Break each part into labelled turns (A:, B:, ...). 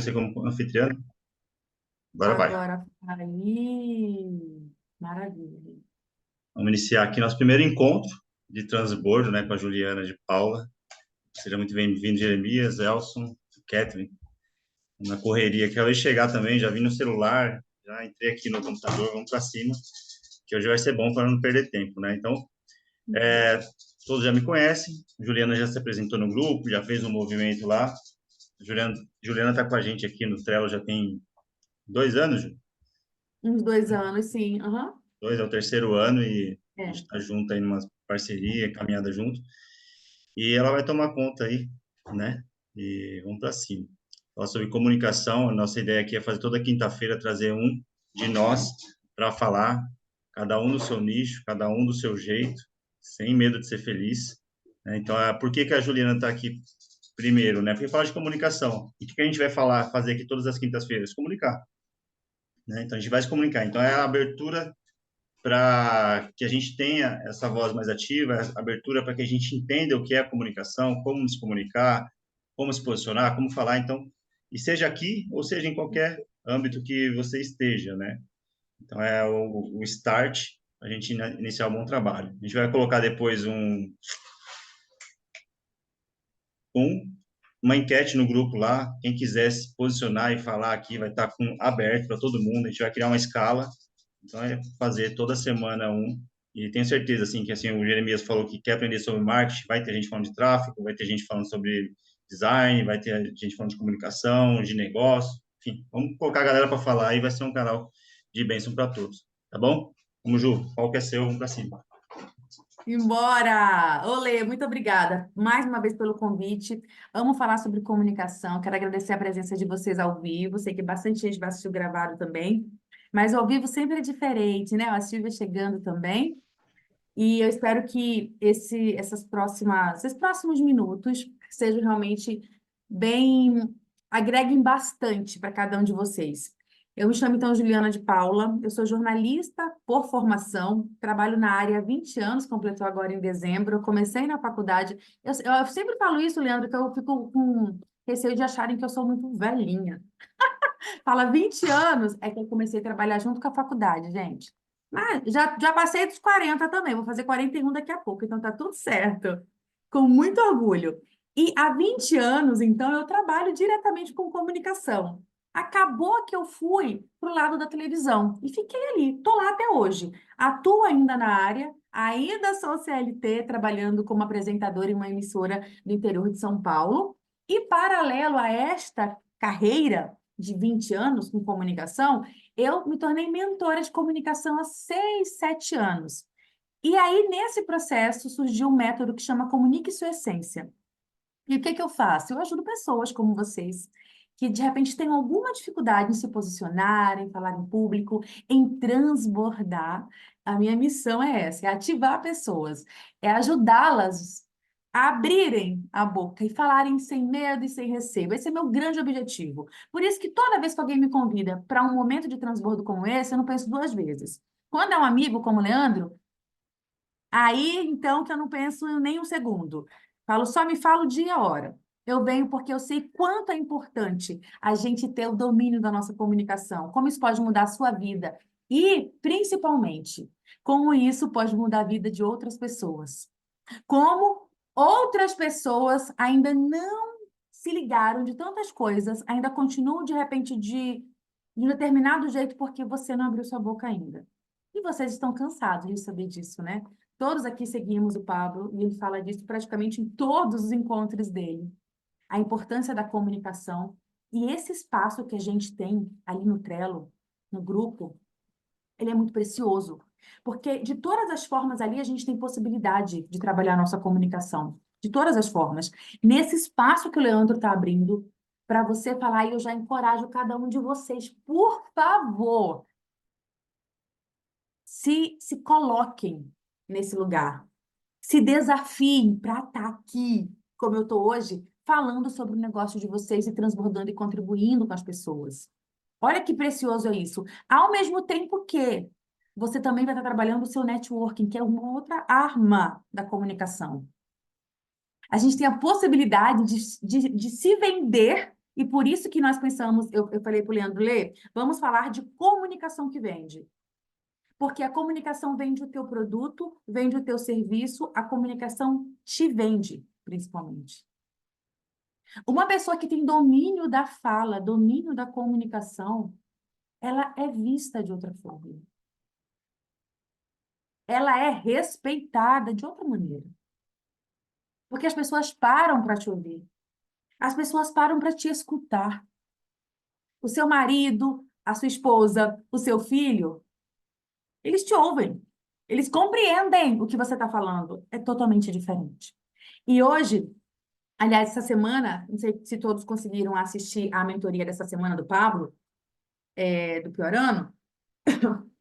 A: você como anfitriã. Agora vai.
B: Agora, aí, maravilha.
A: Vamos iniciar aqui nosso primeiro encontro de transbordo, né, com a Juliana de Paula. Seja muito bem-vindo, Jeremias, Elson, Kathleen. Na correria, acabei de chegar também, já vim no celular, já entrei aqui no computador, vamos para cima, que hoje vai ser bom para não perder tempo, né? Então, é, todos já me conhecem, Juliana já se apresentou no grupo, já fez um movimento lá. Juliana está com a gente aqui no Trello já tem 2 anos, Ju?
B: Uns 2 anos, sim. Aham.
A: Dois, é o terceiro ano e a gente
B: É.
A: está junto aí numa parceria, caminhada junto. E ela vai tomar conta aí, né? E vamos para cima. Falar sobre comunicação, a nossa ideia aqui é fazer toda quinta-feira, trazer um de nós para falar, cada um do seu nicho, cada um do seu jeito, sem medo de ser feliz, né? Então, por que que a Juliana está aqui primeiro, né? Porque fala de comunicação. E o que que a gente vai falar, fazer aqui todas as quintas-feiras? Comunicar, né? Então, a gente vai se comunicar. Então, é a abertura para que a gente tenha essa voz mais ativa, abertura para que a gente entenda o que é a comunicação, como se comunicar, como se posicionar, como falar, então, e seja aqui ou seja em qualquer âmbito que você esteja, né? Então é o start, a gente iniciar um bom trabalho. A gente vai colocar depois um uma enquete no grupo lá, quem quiser se posicionar e falar aqui vai estar aberto para todo mundo, a gente vai criar uma escala. Então, é fazer toda semana um. E tenho certeza, assim, que assim, o Jeremias falou que quer aprender sobre marketing, vai ter gente falando de tráfego, vai ter gente falando sobre design, vai ter gente falando de comunicação, de negócio. Enfim, vamos colocar a galera para falar e vai ser um canal de bênção para todos. Tá bom? Vamos, Ju. Qual que é seu? Vamos para cima.
B: Embora! Olê, muito obrigada mais uma vez pelo convite. Amo falar sobre comunicação. Quero agradecer a presença de vocês ao vivo. Sei que bastante gente vai assistir o gravado também. Mas ao vivo sempre é diferente, né? A Silvia chegando também. E eu espero que esses próximos minutos sejam realmente bem, agreguem bastante para cada um de vocês. Eu me chamo então Juliana de Paula, eu sou jornalista por formação, trabalho na área há 20 anos, completou agora em dezembro. Eu comecei na faculdade. Eu sempre falo isso, Leandro, que eu fico com receio de acharem que eu sou muito velhinha. Fala 20 anos é que eu comecei a trabalhar junto com a faculdade, gente. Mas já passei dos 40 também, vou fazer 41 daqui a pouco, então tá tudo certo. Com muito orgulho. E há 20 anos, então, eu trabalho diretamente com comunicação. Acabou que eu fui para o lado da televisão e fiquei ali, estou lá até hoje. Atuo ainda na área, ainda sou CLT, trabalhando como apresentadora em uma emissora do interior de São Paulo. E paralelo a esta carreira, de 20 anos com comunicação, eu me tornei mentora de comunicação há 6, 7 anos. E aí, nesse processo, surgiu um método que chama Comunique Sua Essência. E o que que eu faço? Eu ajudo pessoas como vocês, que de repente têm alguma dificuldade em se posicionar, em falar em público, em transbordar. A minha missão é essa, é ativar pessoas, é ajudá-las a abrirem a boca e falarem sem medo e sem receio. Esse é meu grande objetivo. Por isso que toda vez que alguém me convida para um momento de transbordo como esse, eu não penso duas vezes. Quando é um amigo como o Leandro, aí, então, que eu não penso nem um segundo. Falo, só me fala o dia e a hora. Eu venho porque eu sei quanto é importante a gente ter o domínio da nossa comunicação, como isso pode mudar a sua vida e, principalmente, como isso pode mudar a vida de outras pessoas. Como outras pessoas ainda não se ligaram de tantas coisas, ainda continuam, de repente, de um determinado jeito porque você não abriu sua boca ainda. E vocês estão cansados de saber disso, né? Todos aqui seguimos o Pablo e ele fala disso praticamente em todos os encontros dele. A importância da comunicação e esse espaço que a gente tem ali no Trello, no grupo, ele é muito precioso, porque de todas as formas ali a gente tem possibilidade de trabalhar a nossa comunicação, de todas as formas. Nesse espaço que o Leandro está abrindo, para você falar, e eu já encorajo cada um de vocês, por favor, se coloquem nesse lugar. Se desafiem para estar aqui, como eu estou hoje, falando sobre o negócio de vocês e transbordando e contribuindo com as pessoas. Olha que precioso é isso. Ao mesmo tempo que você também vai estar trabalhando o seu networking, que é uma outra arma da comunicação. A gente tem a possibilidade de se vender E por isso que nós pensamos, eu falei para o Leandro Lê, vamos falar de comunicação que vende. Porque a comunicação vende o teu produto, vende o teu serviço, a comunicação te vende, principalmente. Uma pessoa que tem domínio da fala, domínio da comunicação, ela é vista de outra forma. Ela é respeitada de outra maneira. Porque as pessoas param para te ouvir. As pessoas param para te escutar. O seu marido, a sua esposa, o seu filho, eles te ouvem. Eles compreendem o que você está falando. É totalmente diferente. E hoje, aliás, essa semana, não sei se todos conseguiram assistir a mentoria dessa semana do Pablo, do Piorano,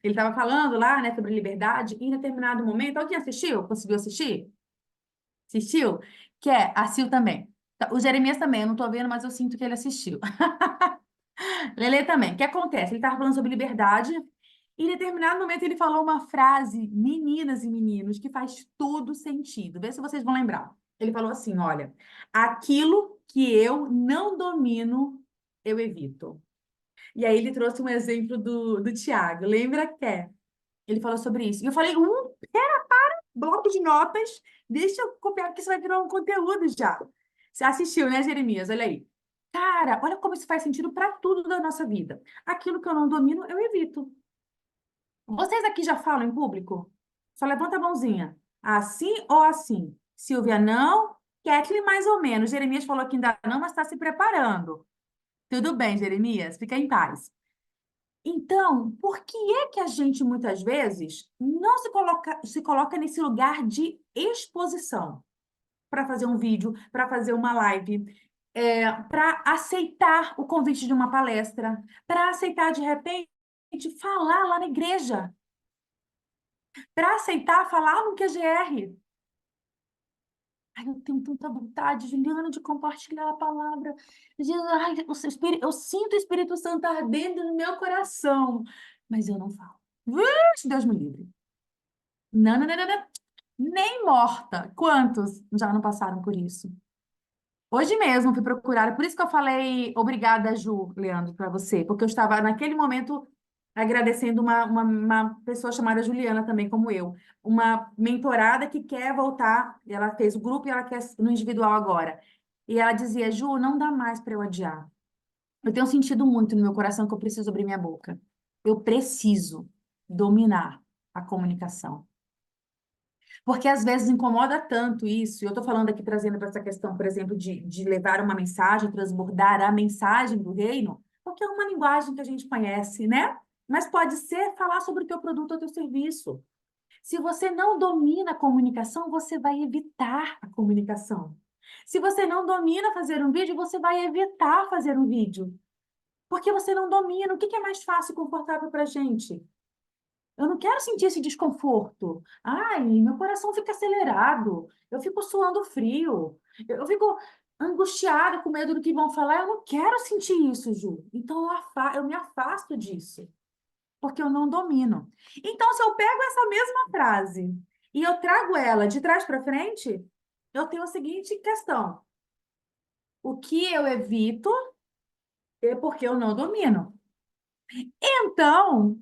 B: ele estava falando lá, né, sobre liberdade, e em determinado momento, alguém assistiu? Conseguiu assistir? Assistiu? Que é, a Sil também. O Jeremias também, eu não estou vendo, mas eu sinto que ele assistiu. Lele também. O que acontece? Ele estava falando sobre liberdade, e em determinado momento ele falou uma frase, meninas e meninos, que faz todo sentido. Vê se vocês vão lembrar. Ele falou assim: olha, aquilo que eu não domino, eu evito. E aí ele trouxe um exemplo do Tiago. Lembra que é? Ele falou sobre isso. E eu falei, bloco de notas, deixa eu copiar, porque isso vai virar um conteúdo já. Você assistiu, né, Jeremias? Olha aí. Cara, olha como isso faz sentido para tudo da nossa vida. Aquilo que eu não domino, eu evito. Vocês aqui já falam em público? Só levanta a mãozinha. Assim ou assim? Silvia, não. Kathleen, mais ou menos. Jeremias falou que ainda não, mas está se preparando. Tudo bem, Jeremias, fica em paz. Então, por que é que a gente muitas vezes não se coloca nesse lugar de exposição para fazer um vídeo, para fazer uma live, para aceitar o convite de uma palestra, para aceitar de repente falar lá na igreja, para aceitar falar no QGR? Ai, eu tenho tanta vontade, Juliana, de compartilhar a palavra. Jesus, ai, eu sinto o Espírito Santo ardendo no meu coração, mas eu não falo. Vixe, Deus me livre. Não, não, não, não, não. Nem morta. Quantos já não passaram por isso? Hoje mesmo fui procurar, por isso que eu falei obrigada, Ju, Leandro, para você, porque eu estava naquele momento agradecendo uma pessoa chamada Juliana também, como eu, uma mentorada que quer voltar, ela fez o grupo e ela quer no individual agora. E ela dizia, Ju, não dá mais para eu adiar. Eu tenho sentido muito no meu coração que eu preciso abrir minha boca. Eu preciso dominar a comunicação. Porque às vezes incomoda tanto isso, e eu estou falando aqui, trazendo para essa questão, por exemplo, de levar uma mensagem, transbordar a mensagem do reino, porque é uma linguagem que a gente conhece, né? Mas pode ser falar sobre o teu produto ou teu serviço. Se você não domina a comunicação, você vai evitar a comunicação. Se você não domina fazer um vídeo, você vai evitar fazer um vídeo. Porque você não domina. O que é mais fácil e confortável para a gente? Eu não quero sentir esse desconforto. Ai, meu coração fica acelerado. Eu fico suando frio. Eu fico angustiada com medo do que vão falar. Eu não quero sentir isso, Ju. Então eu me afasto disso, porque eu não domino. Então, se eu pego essa mesma frase e eu trago ela de trás para frente, eu tenho a seguinte questão: o que eu evito é porque eu não domino. Então,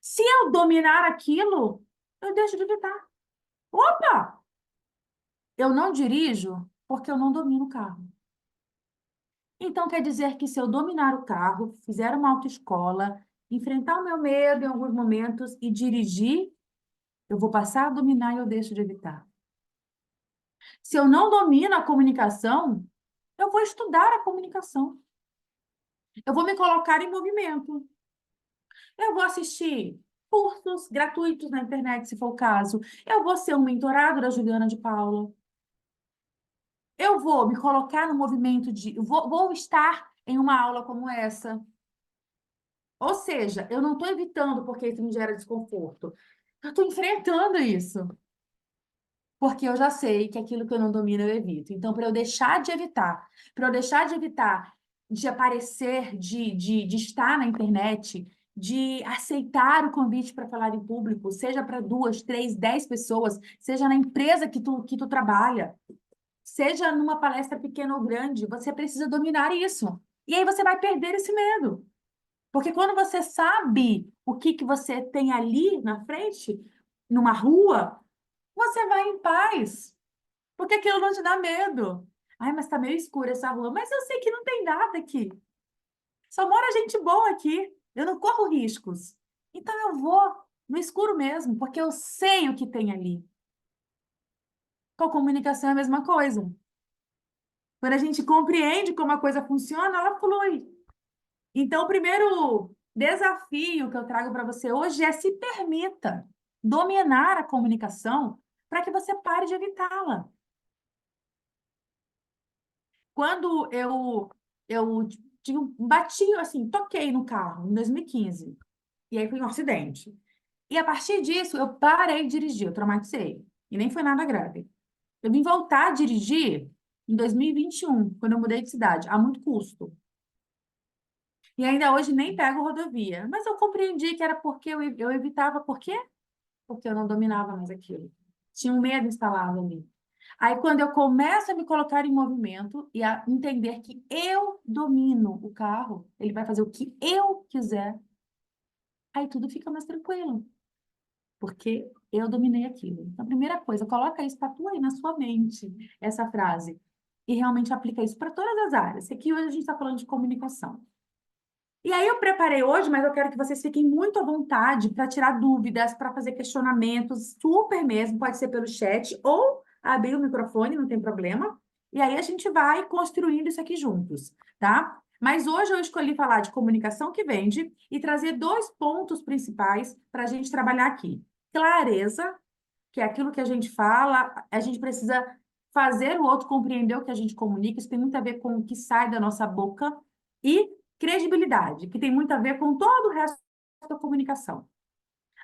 B: se eu dominar aquilo, eu deixo de evitar. Opa! Eu não dirijo porque eu não domino o carro. Então, quer dizer que se eu dominar o carro, fizer uma autoescola, enfrentar o meu medo em alguns momentos e dirigir, eu vou passar a dominar e eu deixo de evitar. Se eu não domino a comunicação, eu vou estudar a comunicação. Eu vou me colocar em movimento. Eu vou assistir cursos gratuitos na internet, se for o caso. Eu vou ser um mentorado da Juliana de Paula. Eu vou me colocar no movimento vou estar em uma aula como essa. Ou seja, eu não estou evitando porque isso me gera desconforto. Eu estou enfrentando isso. Porque eu já sei que aquilo que eu não domino, eu evito. Então, para eu deixar de evitar, de aparecer, de estar na internet, de aceitar o convite para falar em público, seja para 2, 3, 10 pessoas, seja na empresa que tu trabalha, seja numa palestra pequena ou grande, você precisa dominar isso. E aí você vai perder esse medo. Porque quando você sabe o que você tem ali na frente, numa rua, você vai em paz. Porque aquilo não te dá medo. Ai, mas tá meio escura essa rua. Mas eu sei que não tem nada aqui. Só mora gente boa aqui. Eu não corro riscos. Então eu vou no escuro mesmo, porque eu sei o que tem ali. Com a comunicação é a mesma coisa. Quando a gente compreende como a coisa funciona, ela flui. Então, o primeiro desafio que eu trago para você hoje é se permita dominar a comunicação para que você pare de evitá-la. Quando eu bati, assim, toquei no carro em 2015, e aí foi um acidente. E a partir disso, eu parei de dirigir, eu traumatizei. E nem foi nada grave. Eu vim voltar a dirigir em 2021, quando eu mudei de cidade, a muito custo. E ainda hoje nem pego rodovia. Mas eu compreendi que era porque eu evitava. Por quê? Porque eu não dominava mais aquilo. Tinha um medo instalado ali. Aí, quando eu começo a me colocar em movimento e a entender que eu domino o carro, ele vai fazer o que eu quiser, aí tudo fica mais tranquilo, porque eu dominei aquilo. Então, a primeira coisa, coloca isso, tatua aí na sua mente, essa frase, e realmente aplica isso para todas as áreas. Aqui hoje a gente está falando de comunicação. E aí eu preparei hoje, mas eu quero que vocês fiquem muito à vontade para tirar dúvidas, para fazer questionamentos, super mesmo, pode ser pelo chat ou abrir o microfone, não tem problema. E aí a gente vai construindo isso aqui juntos, tá? Mas hoje eu escolhi falar de comunicação que vende e trazer dois pontos principais para a gente trabalhar aqui. Clareza, que é aquilo que a gente fala, a gente precisa fazer o outro compreender o que a gente comunica, isso tem muito a ver com o que sai da nossa boca, e credibilidade, que tem muito a ver com todo o resto da comunicação.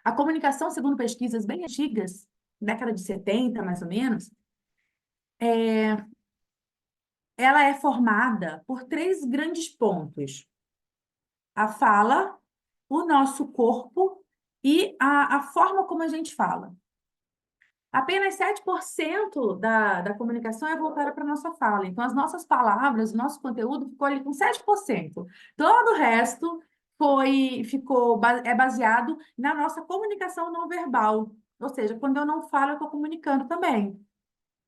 B: A comunicação, segundo pesquisas bem antigas, década de 70, mais ou menos, ela é formada por três grandes pontos: a fala, o nosso corpo e a forma como a gente fala. Apenas 7% da comunicação é voltada para a nossa fala. Então, as nossas palavras, o nosso conteúdo ficou ali com 7%. Todo o resto é baseado na nossa comunicação não verbal. Ou seja, quando eu não falo, eu estou comunicando também.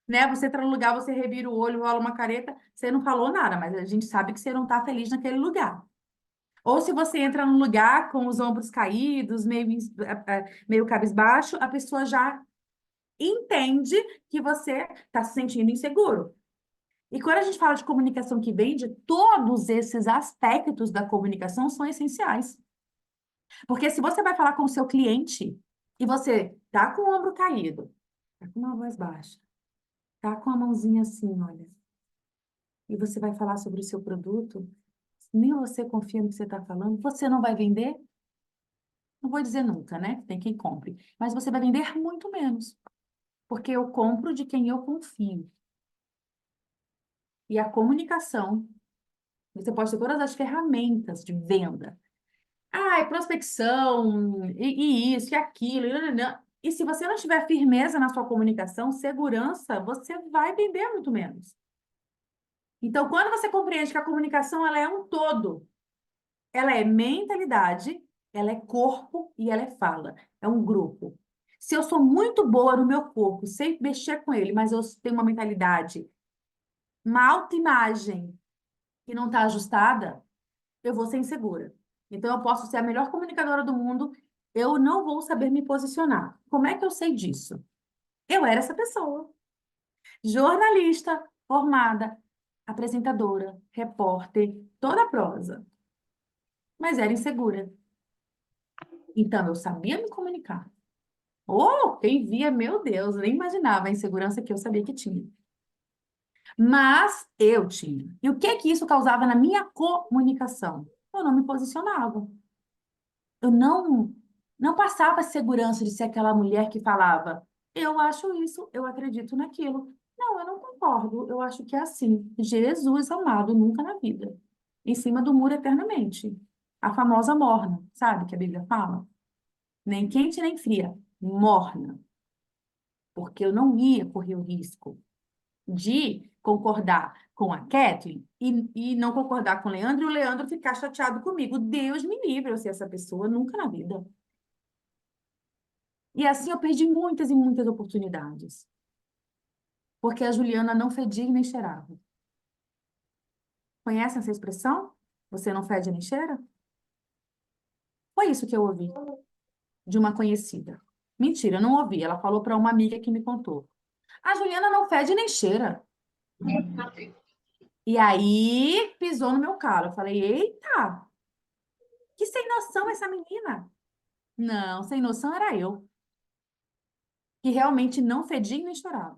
B: Né? Você entra no lugar, você revira o olho, rola uma careta, você não falou nada, mas a gente sabe que você não está feliz naquele lugar. Ou se você entra num lugar com os ombros caídos, meio cabisbaixo, a pessoa já entende que você está se sentindo inseguro. E quando a gente fala de comunicação que vende, todos esses aspectos da comunicação são essenciais. Porque se você vai falar com o seu cliente e você tá com o ombro caído, tá com uma voz baixa, tá com a mãozinha assim, olha, e você vai falar sobre o seu produto, nem você confia no que você está falando, você não vai vender? Não vou dizer nunca, né? Tem quem compre. Mas você vai vender muito menos. Porque eu compro de quem eu confio. E a comunicação, você pode ter todas as ferramentas de venda. Ah, é prospecção, e isso, e aquilo, e nananã. E se você não tiver firmeza na sua comunicação, segurança, você vai vender muito menos. Então, quando você compreende que a comunicação ela é um todo, ela é mentalidade, ela é corpo e ela é fala. É um grupo. Se eu sou muito boa no meu corpo, sei mexer com ele, mas eu tenho uma mentalidade, uma autoimagem que não está ajustada, eu vou ser insegura. Então, eu posso ser a melhor comunicadora do mundo, eu não vou saber me posicionar. Como é que eu sei disso? Eu era essa pessoa. Jornalista, formada, apresentadora, repórter, toda a prosa. Mas era insegura. Então, eu sabia me comunicar. Oh, quem via, meu Deus, eu nem imaginava a insegurança que eu sabia que tinha. Mas eu tinha. E o que que isso causava na minha comunicação? Eu não me posicionava. Eu não passava a segurança de ser aquela mulher que falava, eu acho isso, eu acredito naquilo. Não, eu não concordo, eu acho que é assim. Jesus amado, nunca na vida. Em cima do muro eternamente. A famosa morna, sabe que a Bíblia fala? Nem quente nem fria, morna. Porque eu não ia correr o risco de concordar com a Kathleen e não concordar com o Leandro, e o Leandro ficar chateado comigo. Deus me livre eu ser essa pessoa, nunca na vida. E assim eu perdi muitas e muitas oportunidades. Porque a Juliana não fedia e nem cheirava. Conhece essa expressão? Você não fede nem cheira? Foi isso que eu ouvi de uma conhecida. Mentira, eu não ouvi. Ela falou para uma amiga que me contou. A Juliana não fede nem cheira. E aí pisou no meu calo. Eu falei, eita, que sem noção essa menina. Não, sem noção era eu, que realmente não fedia e nem chorava.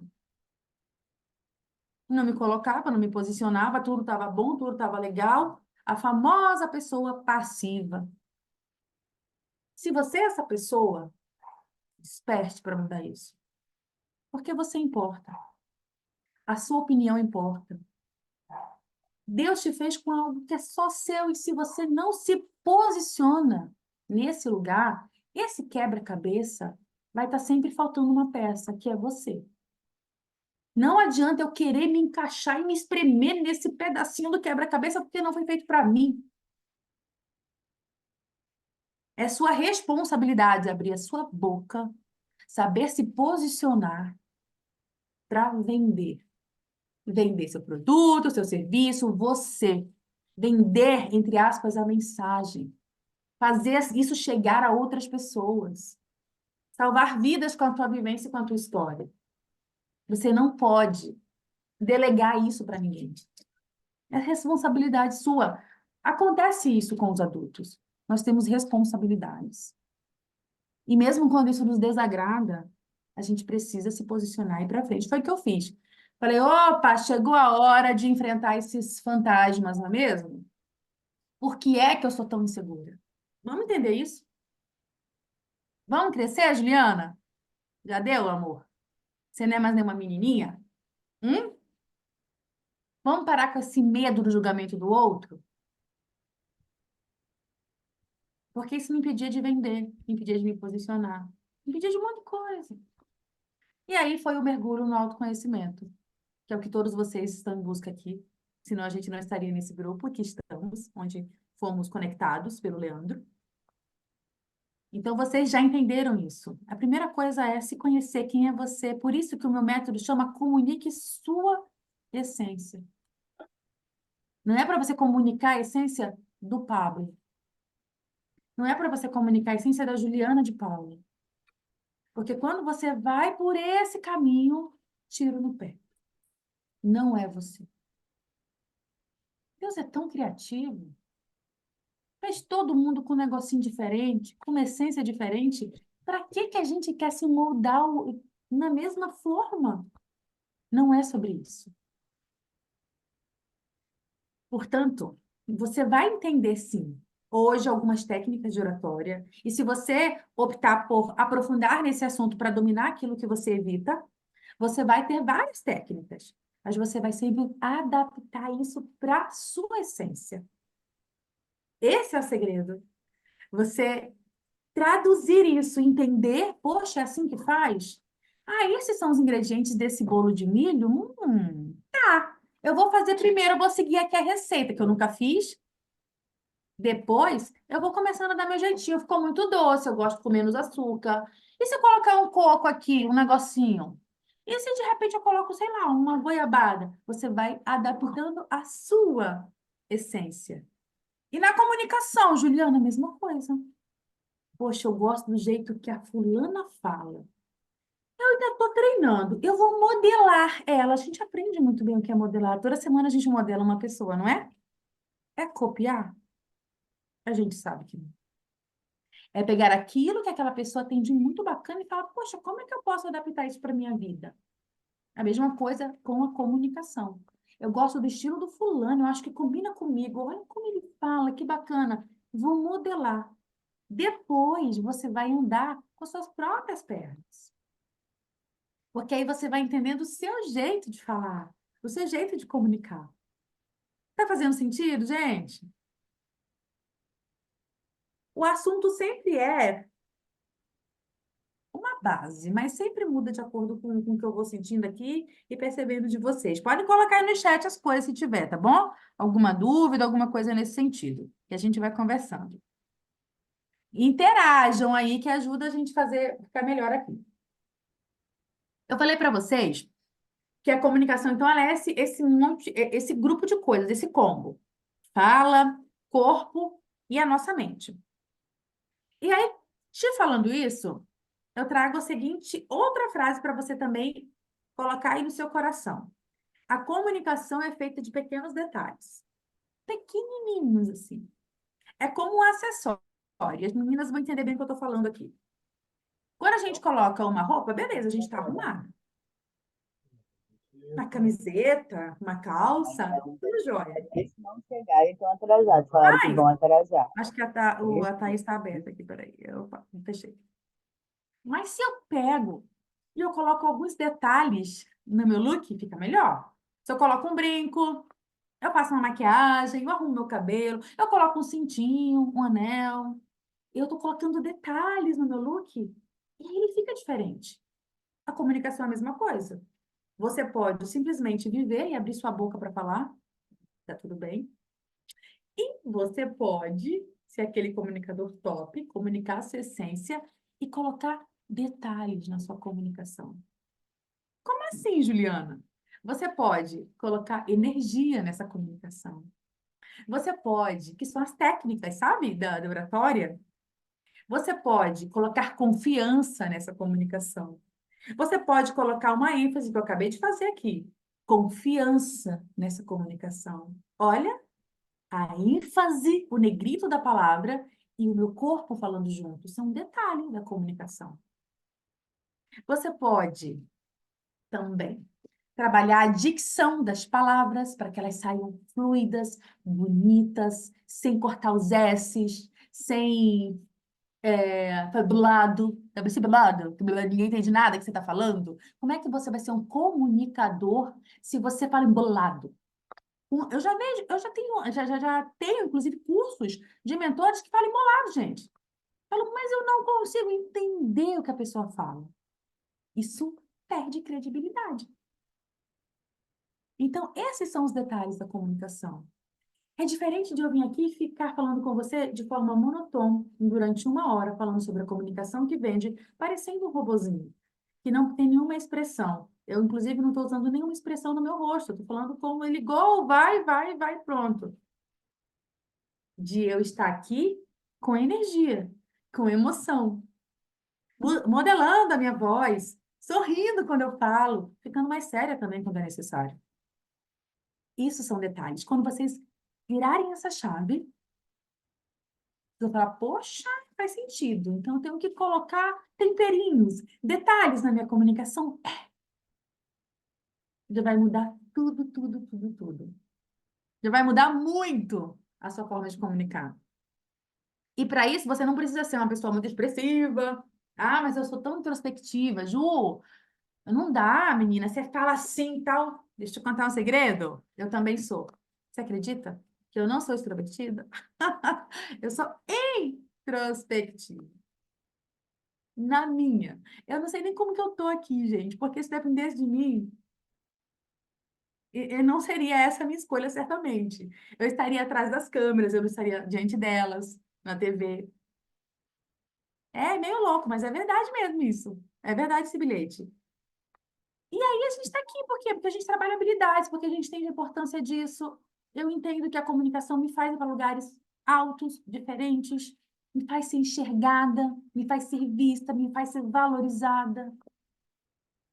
B: Não me colocava, não me posicionava, tudo estava bom, tudo estava legal. A famosa pessoa passiva. Se você é essa pessoa, desperte para mudar isso. Porque você importa. A sua opinião importa. Deus te fez com algo que é só seu, e se você não se posiciona nesse lugar, esse quebra-cabeça vai estar sempre faltando uma peça, que é você. Não adianta eu querer me encaixar e me espremer nesse pedacinho do quebra-cabeça porque não foi feito para mim. É sua responsabilidade abrir a sua boca, saber se posicionar para vender. Vender seu produto, seu serviço, você. Vender, entre aspas, a mensagem. Fazer isso chegar a outras pessoas. Salvar vidas com a tua vivência e com a tua história. Você não pode delegar isso para ninguém. É responsabilidade sua. Acontece isso com os adultos. Nós temos responsabilidades. E mesmo quando isso nos desagrada, a gente precisa se posicionar e ir para frente. Foi o que eu fiz. Falei, opa, chegou a hora de enfrentar esses fantasmas, não é mesmo? Por que é que eu sou tão insegura? Vamos entender isso? Vamos crescer, Juliana? Já deu, amor? Você não é mais nenhuma menininha? Hum? Vamos parar com esse medo do julgamento do outro? Porque isso me impedia de vender, me impedia de me posicionar, me impedia de um monte de coisa. E aí foi o mergulho no autoconhecimento, que é o que todos vocês estão em busca aqui. Senão a gente não estaria nesse grupo que estamos, onde fomos conectados pelo Leandro. Então vocês já entenderam isso. A primeira coisa é se conhecer quem é você. Por isso que o meu método chama Comunique Sua Essência. Não é para você comunicar a essência do Pablo. Não é para você comunicar a essência da Juliana de Paula. Porque quando você vai por esse caminho, tiro no pé. Não é você. Deus é tão criativo. Fez todo mundo com um negocinho diferente, com uma essência diferente. Para que que a gente quer se moldar na mesma forma? Não é sobre isso. Portanto, você vai entender sim, hoje algumas técnicas de oratória, e se você optar por aprofundar nesse assunto para dominar aquilo que você evita, você vai ter várias técnicas, mas você vai sempre adaptar isso para a sua essência. Esse é o segredo. Você traduzir isso, entender, poxa, é assim que faz? Ah, esses são os ingredientes desse bolo de milho? Tá. Eu vou fazer primeiro, eu vou seguir aqui a receita, que eu nunca fiz. Depois, eu vou começando a dar meu jeitinho. Ficou muito doce, eu gosto com menos açúcar. E se eu colocar um coco aqui, um negocinho? E se de repente eu coloco, sei lá, uma goiabada? Você vai adaptando a sua essência. E na comunicação, Juliana, a mesma coisa. Poxa, eu gosto do jeito que a fulana fala. Eu ainda estou treinando. Eu vou modelar ela. A gente aprende muito bem o que é modelar. Toda semana a gente modela uma pessoa, não é? É copiar? A gente sabe que não. É pegar aquilo que aquela pessoa tem de muito bacana e falar, poxa, como é que eu posso adaptar isso para minha vida? A mesma coisa com a comunicação. Eu gosto do estilo do fulano, eu acho que combina comigo. Olha como ele fala, que bacana. Vou modelar. Depois você vai andar com suas próprias pernas. Porque aí você vai entendendo o seu jeito de falar, o seu jeito de comunicar. Tá fazendo sentido, gente? O assunto sempre é uma base, mas sempre muda de acordo com o que eu vou sentindo aqui e percebendo de vocês. Pode colocar aí no chat as coisas se tiver, tá bom? Alguma dúvida, alguma coisa nesse sentido, que a gente vai conversando. Interajam aí que ajuda a gente fazer ficar melhor aqui. Eu falei para vocês que a comunicação, então, ela é esse grupo de coisas, esse combo. Fala, corpo e a nossa mente. E aí, te falando isso, eu trago a seguinte outra frase para você também colocar aí no seu coração. A comunicação é feita de pequenos detalhes. Pequenininhos, assim. É como um acessório. As meninas vão entender bem o que eu estou falando aqui. Quando a gente coloca uma roupa, beleza, a gente está arrumado. Uma camiseta, uma calça, tudo jóia.
C: É difícil não chegar e estão atrasados. Falaram que vão atrasar.
B: Acho que a Thaís está aberta aqui, peraí. Opa, fechei. Mas se eu pego e eu coloco alguns detalhes no meu look, fica melhor. Se eu coloco um brinco, eu faço uma maquiagem, eu arrumo meu cabelo, eu coloco um cintinho, um anel. Eu estou colocando detalhes no meu look e aí ele fica diferente. A comunicação é a mesma coisa. Você pode simplesmente viver e abrir sua boca para falar, tá tudo bem. E você pode ser aquele comunicador top, comunicar a sua essência e colocar detalhes na sua comunicação. Como assim, Juliana? Você pode colocar energia nessa comunicação. Você pode, que são as técnicas, sabe, da oratória. Você pode colocar confiança nessa comunicação. Você pode colocar uma ênfase que eu acabei de fazer aqui. Confiança nessa comunicação. Olha, a ênfase, o negrito da palavra e o meu corpo falando junto são um detalhe da comunicação. Você pode também trabalhar a dicção das palavras para que elas saiam fluidas, bonitas, sem cortar os S's, sem blado, esse blado, que ninguém entende nada que você está falando. Como é que você vai ser um comunicador se você fala embolado? Eu já vejo, já tenho, inclusive, cursos de mentores que falam embolado, gente. Falo, mas eu não consigo entender o que a pessoa fala. Isso perde credibilidade. Então, esses são os detalhes da comunicação. É diferente de eu vir aqui e ficar falando com você de forma monotônica durante 1 hora, falando sobre a comunicação que vende, parecendo um robozinho, que não tem nenhuma expressão. Eu, inclusive, não estou usando nenhuma expressão no meu rosto. Estou falando como ele ligou, vai, pronto. De eu estar aqui com energia, com emoção, modelando a minha voz, sorrindo quando eu falo, ficando mais séria também quando é necessário. Isso são detalhes. Quando vocês virarem essa chave, você vai falar, poxa, faz sentido. Então, eu tenho que colocar temperinhos, detalhes na minha comunicação. Já vai mudar tudo. Já vai mudar muito a sua forma de comunicar. E para isso, você não precisa ser uma pessoa muito expressiva. Ah, mas eu sou tão introspectiva. Ju, não dá, menina. Você fala assim e tal. Deixa eu te contar um segredo. Eu também sou. Você acredita que eu não sou extrovertida? Eu sou introspectiva. Na minha. Eu não sei nem como que eu tô aqui, gente, porque se dependesse de mim, não seria essa a minha escolha, certamente. Eu estaria atrás das câmeras, eu não estaria diante delas, na TV. É meio louco, mas é verdade mesmo isso. É verdade esse bilhete. E aí a gente está aqui, por quê? Porque a gente trabalha habilidades, porque a gente entende a importância disso. Eu entendo que a comunicação me faz ir para lugares altos, diferentes, me faz ser enxergada, me faz ser vista, me faz ser valorizada.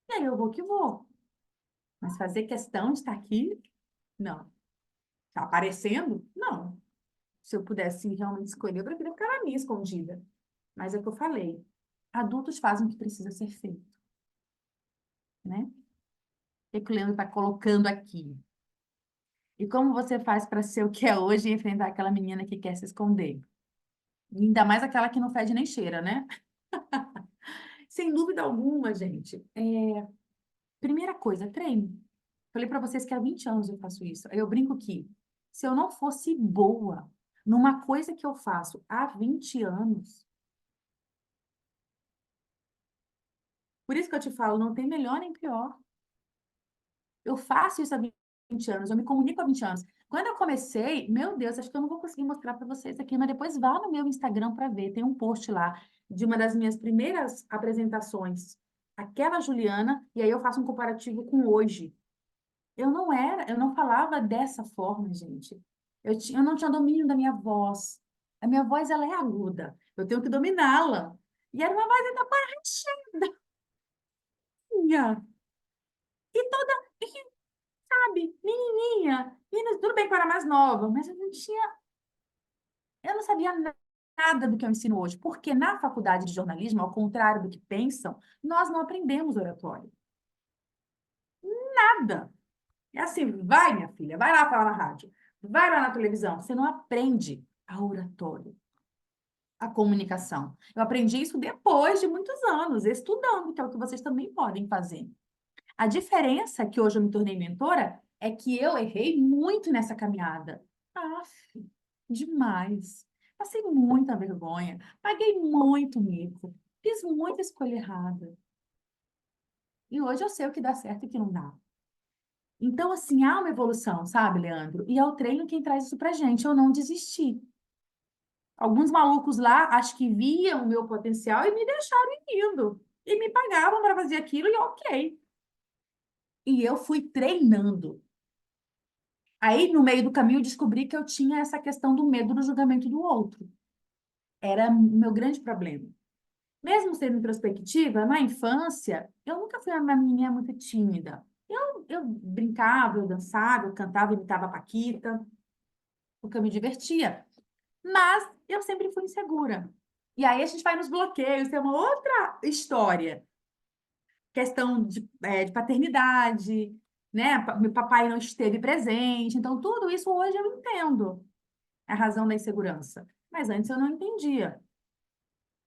B: E aí eu vou que vou. Mas fazer questão de estar aqui, não. Está aparecendo? Não. Se eu pudesse realmente escolher, eu preferia ficar na minha escondida. Mas é o que eu falei. Adultos fazem o que precisa ser feito. Né? O que o Leandro está colocando aqui? E como você faz para ser o que é hoje e enfrentar aquela menina que quer se esconder? E ainda mais aquela que não fede nem cheira, né? Sem dúvida alguma, gente. Primeira coisa, treino. Falei para vocês que há 20 anos eu faço isso. Eu brinco que se eu não fosse boa numa coisa que eu faço há 20 anos, Por isso que eu te falo, não tem melhor nem pior. Eu faço isso há 20 anos, eu me comunico há 20 anos. Quando eu comecei, meu Deus, acho que eu não vou conseguir mostrar para vocês aqui, mas depois vá no meu Instagram para ver. Tem um post lá de uma das minhas primeiras apresentações, aquela Juliana, e aí eu faço um comparativo com hoje. Eu não falava dessa forma, gente. Eu não tinha domínio da minha voz. A minha voz, ela é aguda. Eu tenho que dominá-la. E era uma voz ainda baixinha. E toda, sabe, menininha. E tudo bem que eu era mais nova, mas eu não sabia nada do que eu ensino hoje. Porque na faculdade de jornalismo, ao contrário do que pensam, nós não aprendemos oratório. Nada. É assim, vai, minha filha, vai lá falar na rádio, vai lá na televisão. Você não aprende a oratório, a comunicação. Eu aprendi isso depois de muitos anos, estudando, que é o que vocês também podem fazer. A diferença que hoje eu me tornei mentora é que eu errei muito nessa caminhada. Demais. Passei muita vergonha, paguei muito mico, fiz muita escolha errada. E hoje eu sei o que dá certo e o que não dá. Então, assim, há uma evolução, sabe, Leandro? E é o treino quem traz isso pra gente. Eu não desisti. Alguns malucos lá, acho que viam o meu potencial e me deixaram indo. E me pagavam para fazer aquilo e ok. E eu fui treinando. Aí, no meio do caminho, eu descobri que eu tinha essa questão do medo do julgamento do outro. Era o meu grande problema. Mesmo sendo introspectiva, na infância, eu nunca fui uma menina muito tímida. Eu brincava, eu dançava, eu cantava, imitava a Paquita, porque eu me divertia. Mas eu sempre fui insegura. E aí a gente vai nos bloqueios, tem uma outra história. Questão de paternidade, né? Meu papai não esteve presente. Então, tudo isso hoje eu entendo a razão da insegurança. Mas antes eu não entendia.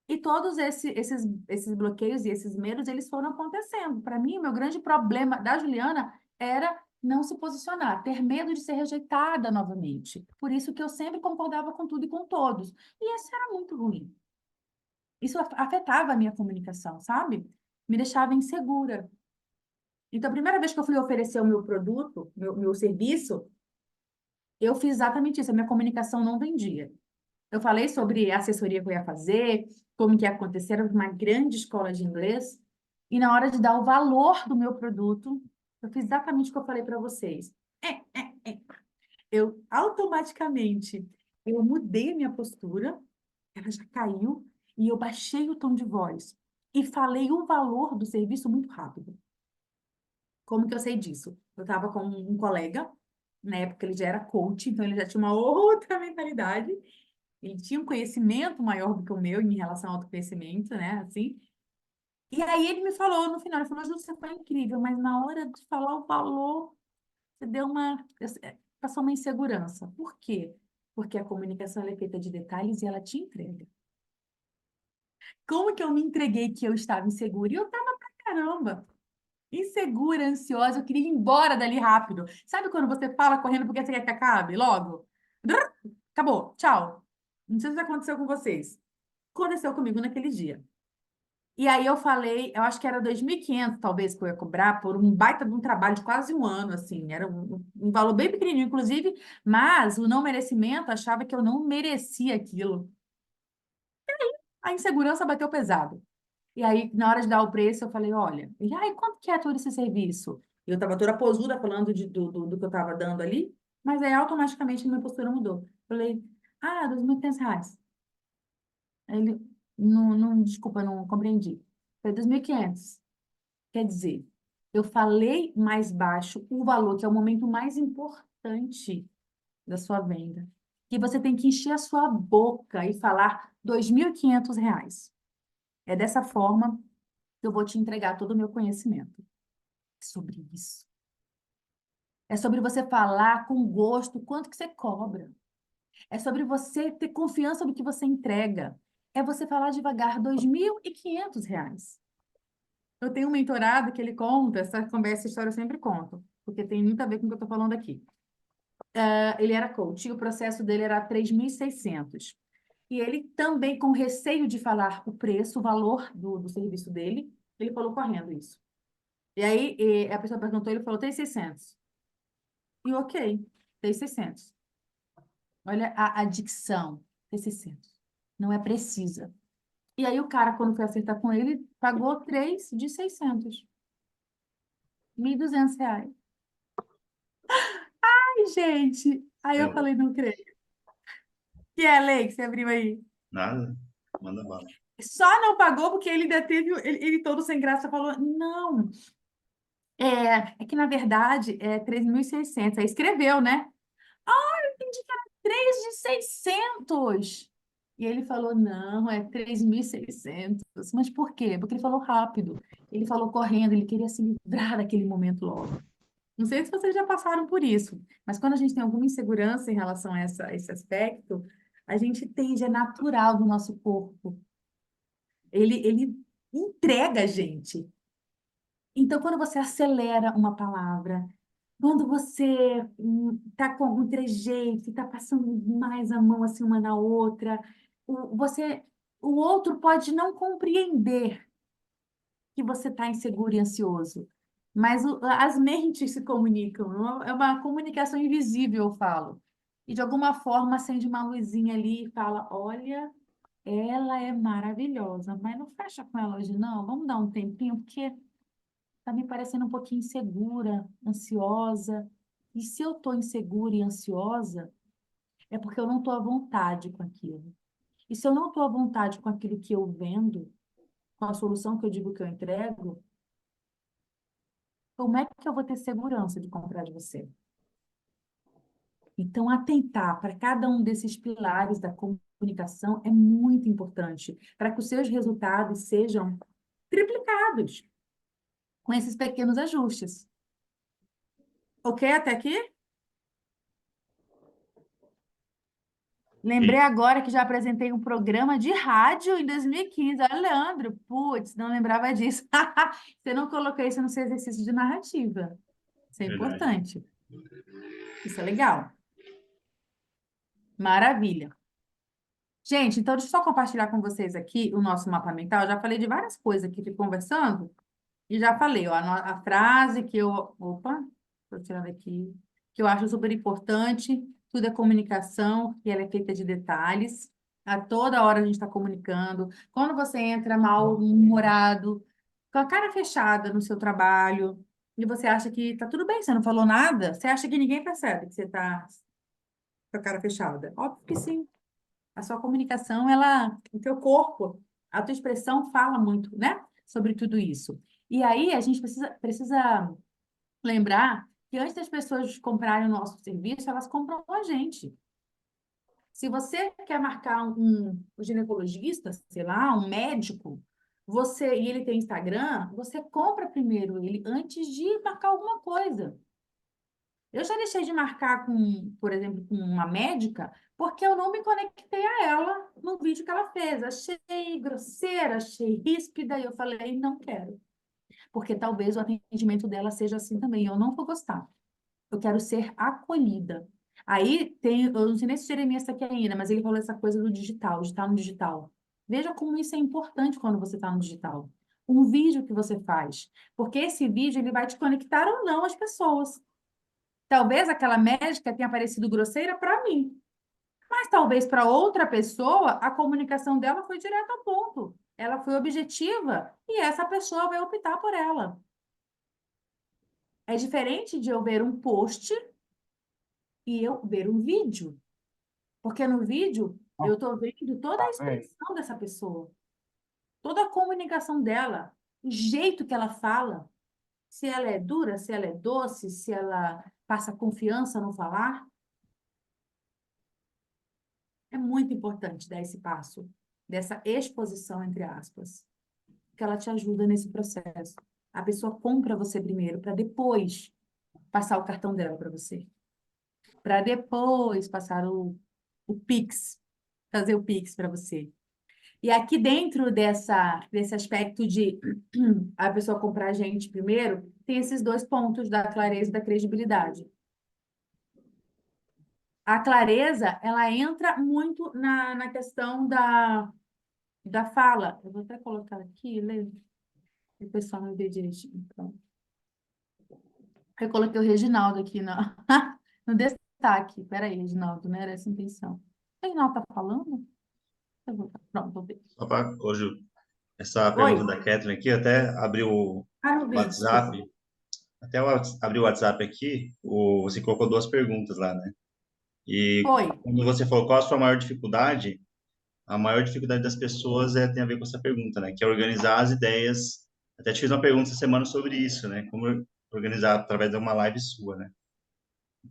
B: E todos esses bloqueios e esses medos, eles foram acontecendo. Para mim, o meu grande problema da Juliana era não se posicionar, ter medo de ser rejeitada novamente. Por isso que eu sempre concordava com tudo e com todos. E isso era muito ruim. Isso afetava a minha comunicação, sabe? Me deixava insegura. Então, a primeira vez que eu fui oferecer o meu produto, meu serviço, eu fiz exatamente isso. A minha comunicação não vendia. Eu falei sobre a assessoria que eu ia fazer, como que ia acontecer, era uma grande escola de inglês. E na hora de dar o valor do meu produto, eu fiz exatamente o que eu falei para vocês. Eu automaticamente, eu mudei a minha postura, ela já caiu, e eu baixei o tom de voz. E falei o valor do serviço muito rápido. Como que eu sei disso? Eu estava com um colega, na época ele já era coach, então ele já tinha uma outra mentalidade. Ele tinha um conhecimento maior do que o meu em relação ao autoconhecimento, né? Assim. E aí ele me falou no final, ele falou, Ju, você foi incrível, mas na hora de falar o valor, você deu passou uma insegurança. Por quê? Porque a comunicação ela é feita de detalhes e ela te entrega. Como que eu me entreguei que eu estava insegura? E eu estava pra caramba. Insegura, ansiosa, eu queria ir embora dali rápido. Sabe quando você fala correndo porque você quer que acabe logo? Acabou, tchau. Não sei se aconteceu com vocês. Aconteceu comigo naquele dia. E aí eu falei, eu acho que era 2.500 talvez que eu ia cobrar por um baita de um trabalho de quase um ano, assim, era um valor bem pequenininho, inclusive, mas o não merecimento achava que eu não merecia aquilo. A insegurança bateu pesado. E aí, na hora de dar o preço, eu falei, olha, e aí, quanto que é todo esse serviço? Eu estava toda posuda falando do que eu estava dando ali, mas aí automaticamente minha postura mudou. Falei, R$ 2.500. Aí ele, não, desculpa, não compreendi. Foi 2.500. Quer dizer, eu falei mais baixo o valor, que é o momento mais importante da sua venda. Que você tem que encher a sua boca e falar R$ 2.500. É dessa forma que eu vou te entregar todo o meu conhecimento. É sobre isso. É sobre você falar com gosto quanto que você cobra. É sobre você ter confiança no que você entrega. É você falar devagar, R$ 2.500. Eu tenho um mentorado que ele conta, essa história eu sempre conto, porque tem muito a ver com o que eu estou falando aqui. Ele era coach e o processo dele era 3.600. E ele também, com receio de falar o preço, o valor do serviço dele, Ele falou correndo isso. E aí a pessoa perguntou, ele falou, tem 600. E ok, tem 600. Olha a dicção, tem 600. Não é precisa. E aí o cara, quando foi acertar com ele, pagou 3 de 600. R$ 1.200. Ai, gente. Aí
A: É,
B: eu falei, não creio. Que é, Lei, que você abriu aí?
A: nada, manda bala.
B: Só não pagou porque ele ainda teve, ele todo sem graça falou, não, é que na verdade é 3.600. Aí escreveu, né? Ah, eu entendi que era 3 de 600. E ele falou, não, é 3.600. Mas por quê? Porque ele falou rápido. Ele falou correndo, ele queria se livrar daquele momento logo. Não sei se vocês já passaram por isso, mas quando a gente tem alguma insegurança em relação a esse aspecto, a gente tende, é natural do nosso corpo. Ele entrega a gente. Então, quando você acelera uma palavra, quando você está com algum trejeito, está passando mais a mão assim uma na outra, o outro pode não compreender que você está inseguro e ansioso, mas as mentes se comunicam, não é uma comunicação invisível, eu falo. E de alguma forma acende uma luzinha ali e fala: olha, ela é maravilhosa, mas não fecha com ela hoje, não. Vamos dar um tempinho, porque está me parecendo um pouquinho insegura, ansiosa. E se eu estou insegura e ansiosa, é porque eu não estou à vontade com aquilo. E se eu não estou à vontade com aquilo que eu vendo, com a solução que eu digo que eu entrego, como é que eu vou ter segurança de comprar de você? Então, atentar para cada um desses pilares da comunicação é muito importante para que os seus resultados sejam triplicados com esses pequenos ajustes. Ok até aqui? Lembrei
A: E,
B: agora que já apresentei um programa de rádio em 2015. Olha, Leandro, putz, não lembrava disso. Você não colocou isso no seu exercício de narrativa. Isso é
A: verdade.
B: importante. Isso é legal. Maravilha. Gente, então deixa eu só compartilhar com vocês aqui o nosso mapa mental. Eu já falei de várias coisas aqui, fui conversando, e já falei, ó, a frase que eu. Opa, estou tirando aqui. Que eu acho super importante. Tudo é comunicação, e ela é feita de detalhes. A toda hora a gente está comunicando. Quando você entra mal-humorado, com a cara fechada no seu trabalho, e você acha que tá tudo bem, você não falou nada, você acha que ninguém percebe que você está com a cara fechada. Óbvio que sim. A sua comunicação, ela, o teu corpo, a tua expressão fala muito, né? Sobre tudo isso. E aí a gente precisa lembrar que antes das pessoas comprarem o nosso serviço, elas compram a gente. Se você quer marcar um ginecologista, sei lá, um médico, e ele tem Instagram, você compra primeiro ele antes de marcar alguma coisa. Eu já deixei de marcar com, por exemplo, com uma médica, porque eu não me conectei a ela no vídeo que ela fez. Achei grosseira, achei ríspida, e eu falei, não quero. Porque talvez o atendimento dela seja assim também, eu não vou gostar. Eu quero ser acolhida. Aí tem, eu não sei nem se o Jeremias está aqui ainda, mas ele falou essa coisa do digital, de estar no digital. Veja como isso é importante quando você está no digital. Um vídeo que você faz, porque esse vídeo ele vai te conectar ou não às pessoas. Talvez aquela médica tenha parecido grosseira para mim, mas talvez para outra pessoa a comunicação dela foi direta ao ponto. Ela foi objetiva e essa pessoa vai optar por ela. É diferente de eu ver um post e eu ver um vídeo, porque no vídeo eu estou vendo toda a expressão dessa pessoa, toda a comunicação dela, o jeito que ela fala, se ela é dura, se ela é doce, se ela passa confiança no falar. É muito importante dar esse passo, dessa exposição, entre aspas, que ela te ajuda nesse processo. A pessoa compra você primeiro, para depois passar o cartão dela para você. Para depois passar o Pix, fazer o Pix para você. E aqui dentro desse aspecto de a pessoa comprar a gente primeiro, tem esses dois pontos da clareza e da credibilidade. A clareza, ela entra muito na questão da fala. Eu vou até colocar aqui, Lê. O pessoal não vê direitinho. Então, eu coloquei o Reginaldo aqui no destaque. Peraí, Reginaldo, não era essa a intenção. O Reginaldo tá falando? Pronto, vou ver.
A: Só para hoje, essa
B: Oi.
A: pergunta da Catherine aqui, até abriu o
B: Ah, não vi, desculpa.
A: WhatsApp, até eu abri o WhatsApp aqui, você colocou duas perguntas lá, né? E
B: Oi.
A: quando você falou qual a sua maior dificuldade, a maior dificuldade das pessoas tem a ver com essa pergunta, né? Que é organizar as ideias. Até te fiz uma pergunta essa semana sobre isso, né? Como organizar através de uma live sua, né?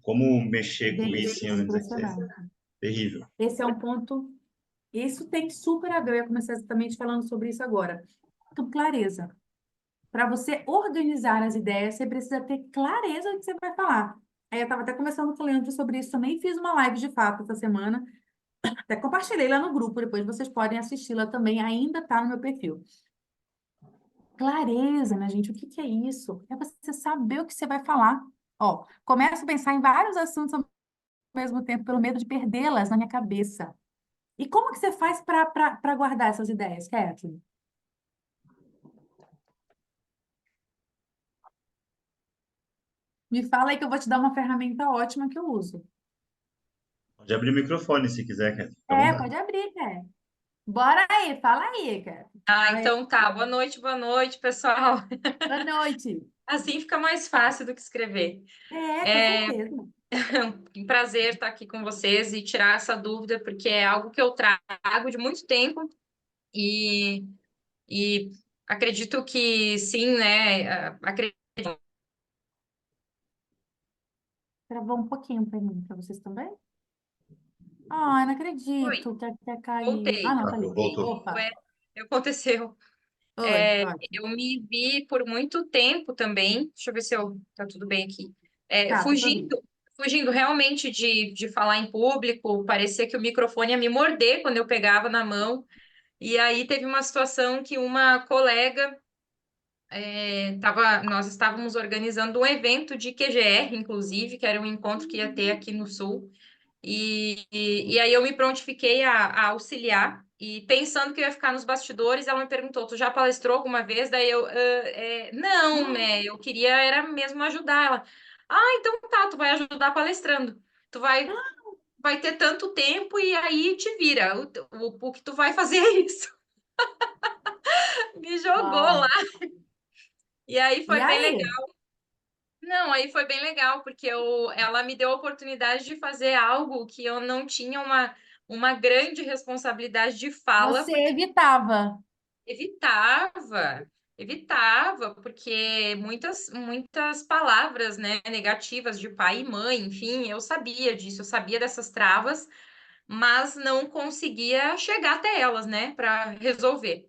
A: Como mexer com isso
B: Gente,
A: em
B: é
A: organização? Isso é
B: impressionante.
A: terrível.
B: Esse é um ponto. Isso tem super a ver. Eu ia começar exatamente falando sobre isso agora. Com clareza. Para você organizar as ideias, você precisa ter clareza do que você vai falar. Aí eu estava até conversando com o Leandro sobre isso também. Fiz uma live de fato essa semana. Até compartilhei lá no grupo. Depois vocês podem assisti-la também. Ainda está no meu perfil. Clareza, né, gente? O que que é isso? É você saber o que você vai falar. Ó, começo a pensar em vários assuntos ao mesmo tempo, pelo medo de perdê-las na minha cabeça. E como que você faz para guardar essas ideias, Kathleen? Me fala aí que eu vou te dar uma ferramenta ótima que eu uso.
A: Pode abrir o microfone se quiser, Catherine. Fica à vontade.
B: Pode abrir, Ké. Bora aí, fala aí, Ké.
D: Ah,
B: Fala aí.
D: então tá. Boa noite, pessoal.
B: Boa noite.
D: Assim fica mais fácil do que escrever.
B: Com certeza.
D: Um prazer estar aqui com vocês e tirar essa dúvida, porque é algo que eu trago de muito tempo e, e acredito que sim, né? Acredito.
B: Travou um pouquinho para mim, para vocês também? Ah, não
D: Oi,
B: acredito que caiu. Ah,
D: voltei.
B: não, tá ali.
A: Voltou.
B: Opa.
D: Aconteceu.
B: Oi, ótimo.
D: Eu me vi por muito tempo também. Deixa eu ver se tá tudo bem aqui.
B: Tá, tô ouvindo.
D: Fugindo realmente de falar em público, parecia que o microfone ia me morder quando eu pegava na mão. E aí teve uma situação que uma colega nós estávamos organizando um evento de QGR, inclusive, que era um encontro que ia ter aqui no Sul. E aí eu me prontifiquei a auxiliar. E pensando que eu ia ficar nos bastidores, ela me perguntou: Tu já palestrou alguma vez? Daí eu, não, né? Eu queria era mesmo ajudar ela. Ah, então tá, tu vai ajudar palestrando. Tu vai ter tanto tempo e aí te vira. O que tu vai fazer é isso. Me jogou lá.
B: Uau.
D: E aí
B: E
D: foi bem
B: aí?
D: legal. Não, aí foi bem legal, porque ela me deu a oportunidade de fazer algo que eu não tinha uma grande responsabilidade de fala,
B: Você
D: porque
B: evitava.
D: evitava, porque muitas palavras, né, negativas de pai e mãe, enfim, eu sabia disso, eu sabia dessas travas, mas não conseguia chegar até elas, né, para resolver.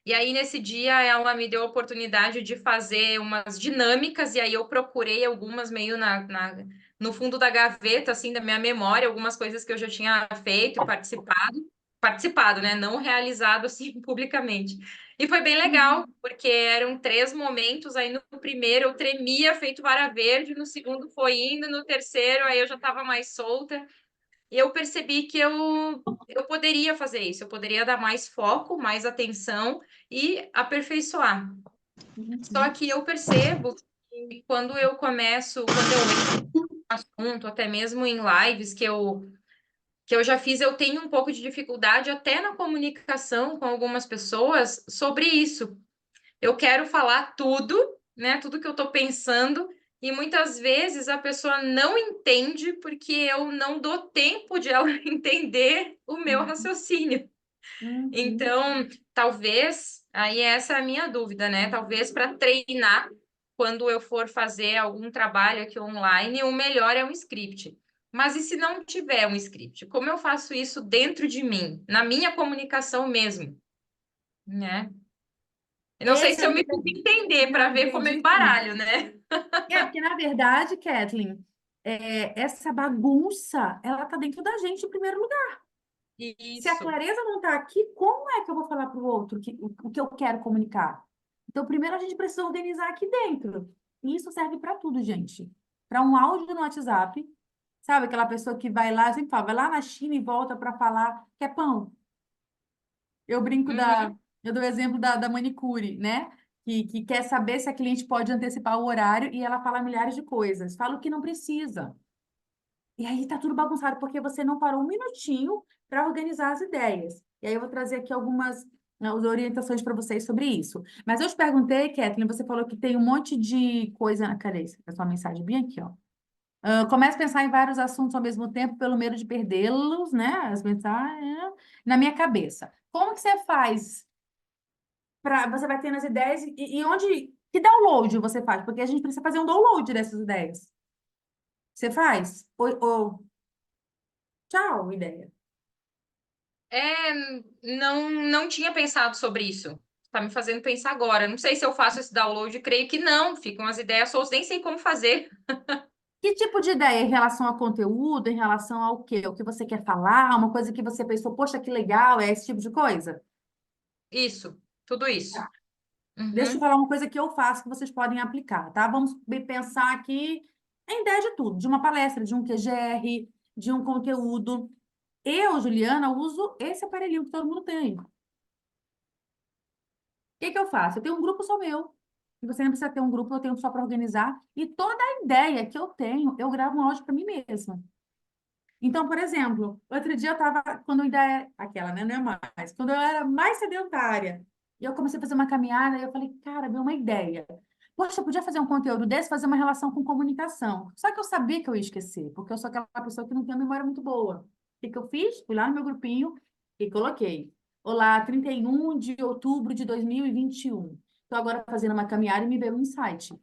D: E aí, nesse dia, ela me deu a oportunidade de fazer umas dinâmicas, e aí eu procurei algumas meio no fundo da gaveta, assim, da minha memória, algumas coisas que eu já tinha feito e participado, né? Não realizado, assim, publicamente. E foi bem legal, porque eram 3 momentos, aí no primeiro eu tremia, feito vara verde, no segundo foi indo, no terceiro aí eu já estava mais solta, e eu percebi que eu poderia fazer isso, eu poderia dar mais foco, mais atenção e aperfeiçoar. Só
B: Uhum.
D: que eu percebo que quando eu entro no assunto, até mesmo em lives que eu já fiz, eu tenho um pouco de dificuldade até na comunicação com algumas pessoas sobre isso. Eu quero falar tudo, né? Tudo que eu estou pensando, e muitas vezes a pessoa não entende porque eu não dou tempo de ela entender o meu raciocínio.
B: Uhum.
D: Então, talvez, aí essa é a minha dúvida, né? Talvez para treinar, quando eu for fazer algum trabalho aqui online, o melhor é um script. Mas e se não tiver um script? Como eu faço isso dentro de mim, na minha comunicação mesmo, né? Eu não sei
B: Esse
D: se
B: é
D: eu
B: um...
D: me fiz entender para
B: Não,
D: ver como eu
B: entendi sim.
D: embaralho, né?
B: Porque na verdade, Kathleen, essa bagunça, ela tá dentro da gente em primeiro lugar. Se a
D: Isso.
B: clareza não tá aqui, como é que eu vou falar para o outro o que eu quero comunicar? Então, primeiro a gente precisa organizar aqui dentro. E isso serve para tudo, gente. Para um áudio no WhatsApp, sabe? Aquela pessoa que vai lá, eu sempre falo, vai lá na China e volta para falar, quer pão? Eu brinco
D: Uhum.
B: eu dou o exemplo da manicure, né? que quer saber se a cliente pode antecipar o horário e ela fala milhares de coisas. Fala o que não precisa. E aí tá tudo bagunçado, porque você não parou um minutinho para organizar as ideias. E aí eu vou trazer aqui algumas orientações para vocês sobre isso. Mas eu te perguntei, Kathleen, você falou que tem um monte de coisa. Cadê isso? A sua mensagem bem aqui, ó. Começo a pensar em vários assuntos ao mesmo tempo, pelo medo de perdê-los, né? As mensagens na minha cabeça. Como que você faz para você vai tendo as ideias e onde que download você faz? Porque a gente precisa fazer um download dessas ideias. Você faz? Tchau, ideia.
D: Não tinha pensado sobre isso. Tá me fazendo pensar agora. Não sei se eu faço esse download, creio que não. Ficam as ideias soltas, nem sei como fazer.
B: Que tipo de ideia em relação ao conteúdo, em relação ao quê? O que você quer falar? Uma coisa que você pensou, poxa, que legal, é esse tipo de coisa?
D: Isso, tudo isso.
B: Tá. Deixa eu
D: Uhum.
B: falar uma coisa que eu faço que vocês podem aplicar, tá? Vamos pensar aqui em ideia de tudo, de uma palestra, de um QGR, de um conteúdo. Eu, Juliana, uso esse aparelhinho que todo mundo tem. O que que eu faço? Eu tenho um grupo só meu. E você não precisa ter um grupo, eu tenho só para organizar. E toda a ideia que eu tenho, eu gravo um áudio para mim mesma. Então, por exemplo, outro dia eu estava, quando eu ainda era aquela, né? Não é mais. Quando eu era mais sedentária, e eu comecei a fazer uma caminhada, e eu falei, cara, deu uma ideia. Poxa, eu podia fazer um conteúdo desse, fazer uma relação com comunicação. Só que eu sabia que eu ia esquecer, porque eu sou aquela pessoa que não tem uma memória muito boa. O que que eu fiz? Fui lá no meu grupinho e coloquei. Olá, 31 de outubro de 2021. Estou agora fazendo uma caminhada e me veio um insight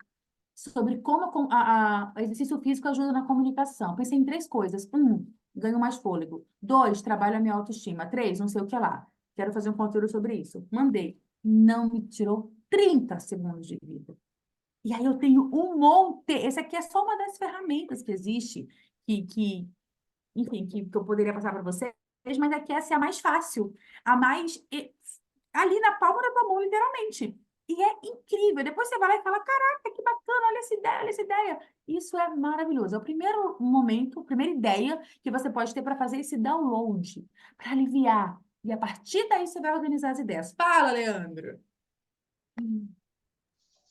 B: sobre como o exercício físico ajuda na comunicação. Pensei em 3 coisas. 1, ganho mais fôlego. 2, trabalho a minha autoestima. 3, não sei o que lá. Quero fazer um conteúdo sobre isso. Mandei. Não me tirou 30 segundos de vida. E aí eu tenho um monte. Esse aqui é só uma das ferramentas que existe, enfim, que eu poderia passar para vocês, mas aqui essa é a mais fácil. A mais ali na palma da tua mão, literalmente. E é incrível. Depois você vai lá e fala: caraca, que bacana, olha essa ideia, olha essa ideia. Isso é maravilhoso. É o primeiro momento, a primeira ideia que você pode ter para fazer esse download, para aliviar. E a partir daí você vai organizar as ideias. Fala, Leandro.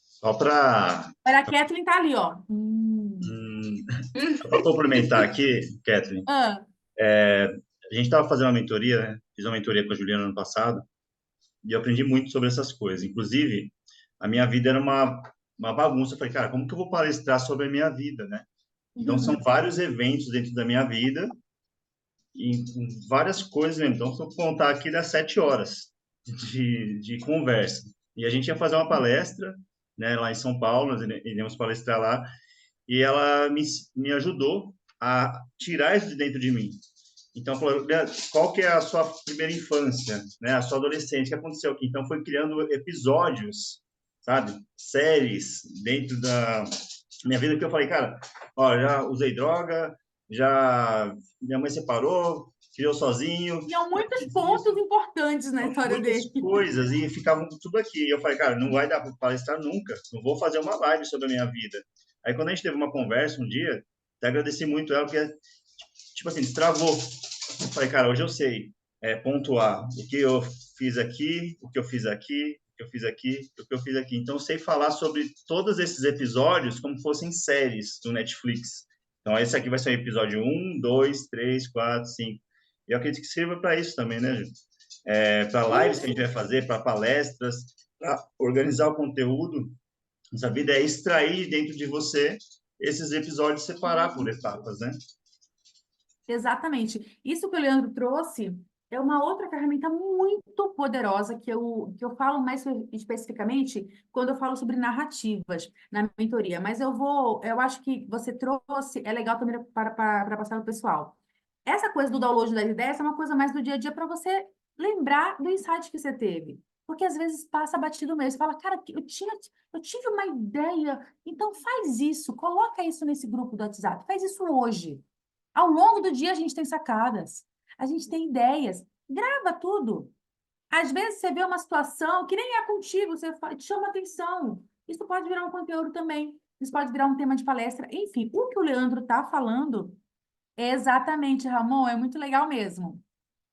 A: Só para
B: Olha, a Kathleen tá ali, ó.
A: complementar aqui, Kathleen,
B: Ah,
A: a gente estava fazendo uma mentoria, né? Fiz uma mentoria com a Juliana ano passado, e eu aprendi muito sobre essas coisas. Inclusive, a minha vida era uma bagunça. Eu falei, cara, como que eu vou palestrar sobre a minha vida, né? Então, são vários eventos dentro da minha vida, e com várias coisas mesmo. Então, se eu contar aqui, dá 7 horas de conversa. E a gente ia fazer uma palestra, né, lá em São Paulo, nós iríamos palestrar lá, e ela me ajudou a tirar isso de dentro de mim. Então, falou, qual que é a sua primeira infância, né? A sua adolescência, o que aconteceu aqui? Então, foi criando episódios, sabe? Séries dentro da minha vida que eu falei, cara, ó, já usei droga, já minha mãe separou, criou sozinho,
B: tinham
A: já
B: muitos
A: fiz
B: pontos
A: isso,
B: importantes na história
A: muitas
B: dele.
A: coisas, e ficavam tudo aqui. E eu falei, cara, não vai dar para palestrar nunca, não vou fazer uma live sobre a minha vida. Aí, quando a gente teve uma conversa um dia, até agradeci muito ela, porque, tipo assim, destravou. Eu falei, cara, hoje eu sei pontuar o que eu fiz aqui, o que eu fiz aqui, o que eu fiz aqui, o que eu fiz aqui. Então, eu sei falar sobre todos esses episódios como fossem séries do Netflix. Então, esse aqui vai ser o episódio 1, 2, 3, 4, 5. E eu acredito que sirva para isso também, né, gente? Para lives que a gente vai fazer, para palestras, para organizar o conteúdo. Nossa vida é extrair dentro de você esses episódios, separar por etapas, né?
B: Exatamente. Isso que o Leandro trouxe é uma outra ferramenta muito poderosa que eu falo mais especificamente quando eu falo sobre narrativas na mentoria. Mas eu acho que você trouxe, é legal também para passar para o pessoal. Essa coisa do download das ideias é uma coisa mais do dia a dia para você lembrar do insight que você teve. Porque às vezes passa batido mesmo. Você fala, cara, eu tive uma ideia, então faz isso, coloca isso nesse grupo do WhatsApp, faz isso hoje. Ao longo do dia a gente tem sacadas, a gente tem ideias, grava tudo. Às vezes você vê uma situação que nem é contigo, te chama atenção. Isso pode virar um conteúdo também, isso pode virar um tema de palestra. Enfim, o que o Leandro está falando é exatamente, Ramon, é muito legal mesmo.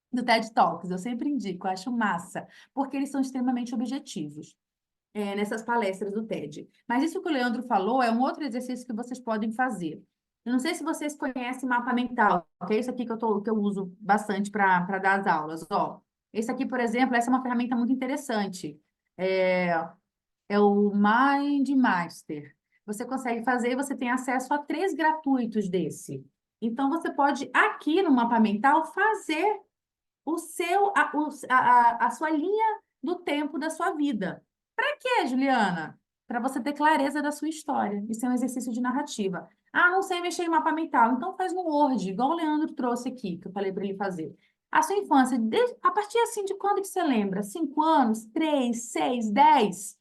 B: Do TED Talks, eu sempre indico, eu acho massa, porque eles são extremamente objetivos. nessas palestras do TED. Mas isso que o Leandro falou é um outro exercício que vocês podem fazer. Eu não sei se vocês conhecem mapa mental, que é isso aqui que eu uso bastante para dar as aulas. Ó, esse aqui, por exemplo, essa é uma ferramenta muito interessante. É, é o Mind Master. Você consegue fazer e você tem acesso a 3 gratuitos desse. Então, você pode, aqui no mapa mental, fazer a sua linha do tempo da sua vida. Para quê, Juliana? Para você ter clareza da sua história. Isso é um exercício de narrativa. Ah, não sei mexer em mapa mental. Então faz no Word, igual o Leandro trouxe aqui, que eu falei para ele fazer. A sua infância, a partir assim de quando que você lembra? 5 anos, 3, 6, 10?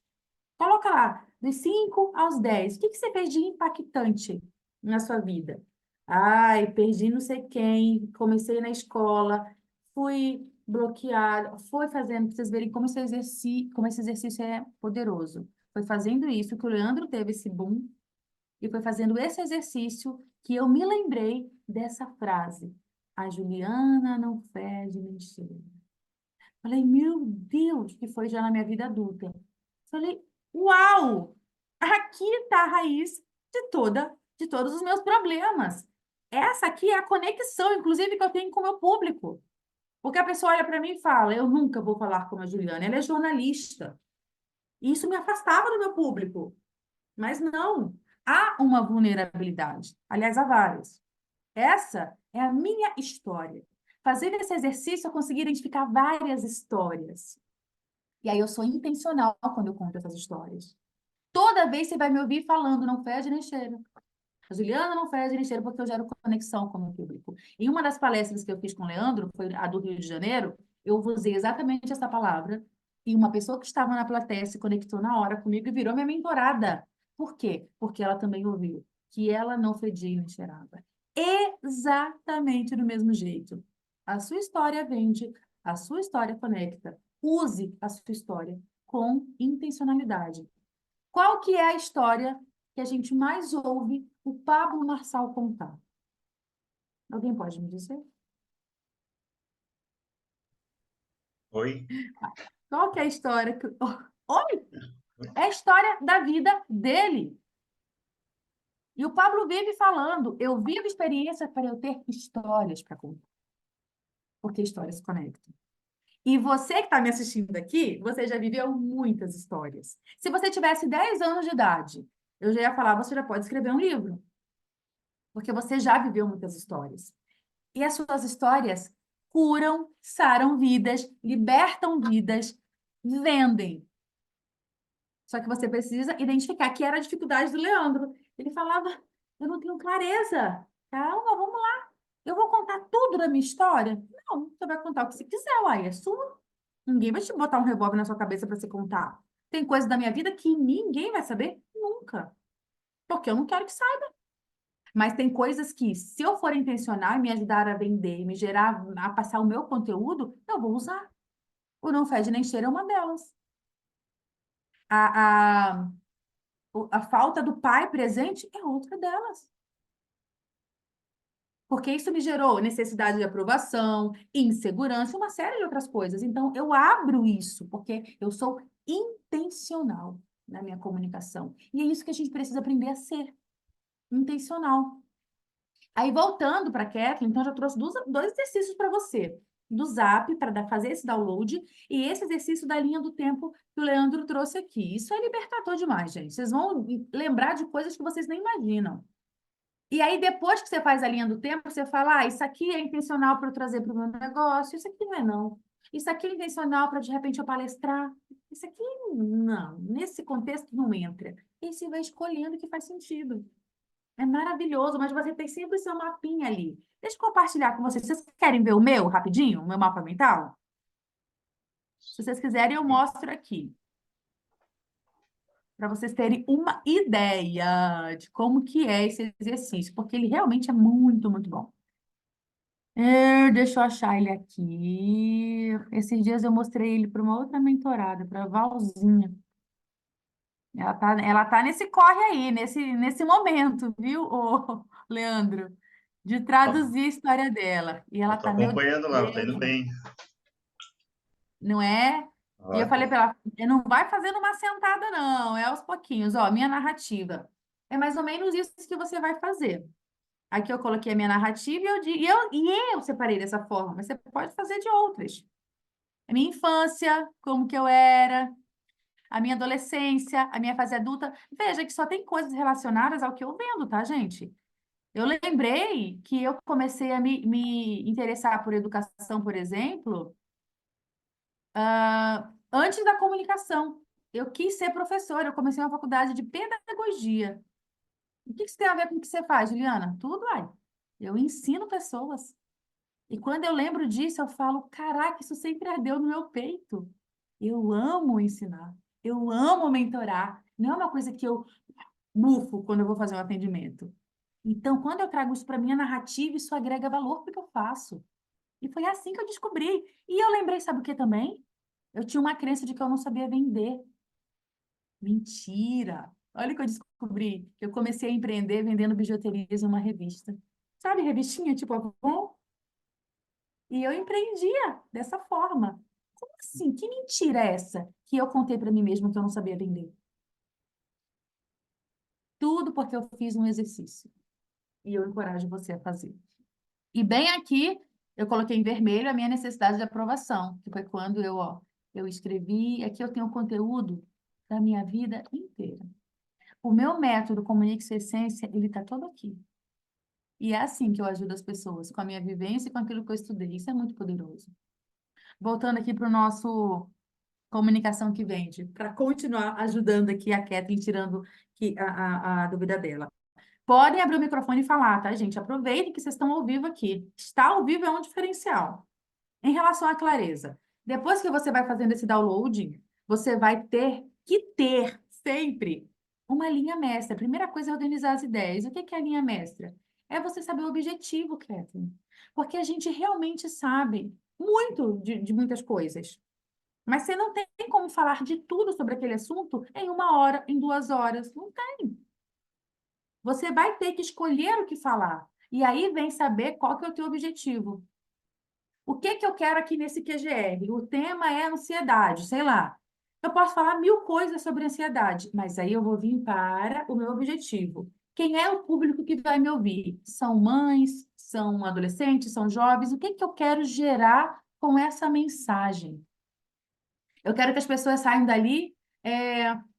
B: Coloca lá, dos 5 aos 10. O que que você fez de impactante na sua vida? Ai, perdi não sei quem, comecei na escola, fui bloqueada, foi fazendo, para vocês verem como esse exercício é poderoso. Foi fazendo isso que o Leandro teve esse boom, e foi fazendo esse exercício que eu me lembrei dessa frase. A Juliana não fede nem cheira. Falei, meu Deus, que foi já na minha vida adulta. Falei, uau! Aqui está a raiz de todos os meus problemas. Essa aqui é a conexão, inclusive, que eu tenho com o meu público. Porque a pessoa olha para mim e fala, eu nunca vou falar como a Juliana, ela é jornalista. E isso me afastava do meu público. Mas não, há uma vulnerabilidade. Aliás, há várias. Essa é a minha história. Fazendo esse exercício, eu consegui identificar várias histórias. E aí eu sou intencional quando eu conto essas histórias. Toda vez você vai me ouvir falando, não fede nem cheira. A Juliana não fede nem cheira porque eu gero conexão com o meu público. Em uma das palestras que eu fiz com o Leandro, foi a do Rio de Janeiro, eu usei exatamente essa palavra e uma pessoa que estava na plateia se conectou na hora comigo e virou minha mentorada. Por quê? Porque ela também ouviu que ela não fedia nem cheirava. Exatamente do mesmo jeito. A sua história vende, a sua história conecta. Use a sua história com intencionalidade. Qual que é a história que a gente mais ouve o Pablo Marçal contar? Alguém pode me dizer?
A: Oi?
B: Qual que é a história que... Oi! É a história da vida dele. E o Pablo vive falando, eu vivo experiência para eu ter histórias para contar. Porque histórias se conectam. E você que está me assistindo aqui, você já viveu muitas histórias. Se você tivesse 10 anos de idade, eu já ia falar, você já pode escrever um livro. Porque você já viveu muitas histórias. E as suas histórias curam, saram vidas, libertam vidas, vendem. Só que você precisa identificar que era a dificuldade do Leandro. Ele falava, eu não tenho clareza. Calma, vamos lá. Eu vou contar tudo da minha história? Não, você vai contar o que você quiser, uai, é sua. Ninguém vai te botar um revólver na sua cabeça para você contar. Tem coisas da minha vida que ninguém vai saber nunca. Porque eu não quero que saiba. Mas tem coisas que, se eu for intencional e me ajudar a vender, me gerar, a passar o meu conteúdo, eu vou usar. O não fede nem cheira é uma delas. A, a falta do pai presente é outra delas. Porque isso me gerou necessidade de aprovação, insegurança, uma série de outras coisas. Então, eu abro isso, porque eu sou intencional na minha comunicação. E é isso que a gente precisa aprender a ser, intencional. Aí, voltando para a Kathleen, então, eu já trouxe dois exercícios para você. Do Zap, para fazer esse download, e esse exercício da linha do tempo que o Leandro trouxe aqui. Isso é libertador demais, gente. Vocês vão lembrar de coisas que vocês nem imaginam. E aí, depois que você faz a linha do tempo, você fala, isso aqui é intencional para eu trazer para o meu negócio, isso aqui não é não. Isso aqui é intencional para, de repente, eu palestrar. Isso aqui, não. Nesse contexto, não entra. E você vai escolhendo o que faz sentido. É maravilhoso, mas você tem sempre o seu mapinha ali. Deixa eu compartilhar com vocês. Vocês querem ver o meu, rapidinho? O meu mapa mental? Se vocês quiserem, eu mostro aqui. Para vocês terem uma ideia de como que é esse exercício, porque ele realmente é muito, muito bom. Deixa eu achar ele aqui. Esses dias eu mostrei ele para uma outra mentorada, para a Valzinha. Ela tá nesse corre aí, nesse momento, viu, ô, Leandro? De traduzir a história dela. E ela
A: Eu tô
B: tá, meu
A: acompanhando lá, tá indo
B: Deus,
A: bem.
B: não é? E eu falei
A: Ótimo.
B: para ela, não vai fazendo uma sentada, não, é aos pouquinhos. Ó, minha narrativa é mais ou menos isso que você vai fazer. Aqui eu coloquei a minha narrativa e eu separei dessa forma, mas você pode fazer de outras. A minha infância, como que eu era, a minha adolescência, a minha fase adulta. Veja que só tem coisas relacionadas ao que eu vendo, tá, gente? Eu lembrei que eu comecei a me interessar por educação, por exemplo, antes da comunicação. Eu quis ser professora, eu comecei uma faculdade de pedagogia. O que isso tem a ver com o que você faz, Juliana? Tudo, ai. Eu ensino pessoas. E quando eu lembro disso, eu falo, caraca, isso sempre ardeu no meu peito. Eu amo ensinar. Eu amo mentorar. Não é uma coisa que eu bufo quando eu vou fazer um atendimento. Então, quando eu trago isso para minha narrativa, isso agrega valor para o que eu faço. E foi assim que eu descobri. E eu lembrei, sabe o que também? Eu tinha uma crença de que eu não sabia vender. Mentira! Olha o que eu descobri. Eu comecei a empreender vendendo bijuterias em uma revista. Sabe, revistinha tipo Avon? E eu empreendia dessa forma. Como assim? Que mentira é essa que eu contei para mim mesma que eu não sabia vender? Tudo porque eu fiz um exercício. E eu encorajo você a fazer. E bem aqui, eu coloquei em vermelho a minha necessidade de aprovação, que foi quando eu escrevi. Aqui eu tenho o conteúdo da minha vida inteira. O meu método Comunique Sua Essência, ele está todo aqui. E é assim que eu ajudo as pessoas, com a minha vivência e com aquilo que eu estudei. Isso é muito poderoso. Voltando aqui para o nosso Comunicação que Vende, para continuar ajudando aqui a Kathleen, tirando a dúvida dela. Podem abrir o microfone e falar, tá, gente? Aproveitem que vocês estão ao vivo aqui. Estar ao vivo é um diferencial. Em relação à clareza, depois que você vai fazendo esse download, você vai ter que ter sempre uma linha mestra. A primeira coisa é organizar as ideias. O que é a linha mestra? É você saber o objetivo, Kathleen. Porque a gente realmente sabe muito de muitas coisas. Mas você não tem como falar de tudo sobre aquele assunto em 1 hora, em 2 horas. Não tem. Você vai ter que escolher o que falar. E aí vem saber qual que é o teu objetivo. O que que eu quero aqui nesse QGR? O tema é ansiedade, sei lá. Eu posso falar 1000 coisas sobre ansiedade, mas aí eu vou vir para o meu objetivo. Quem é o público que vai me ouvir? São mães, são adolescentes, são jovens? O que que eu quero gerar com essa mensagem? Eu quero que as pessoas saiam dali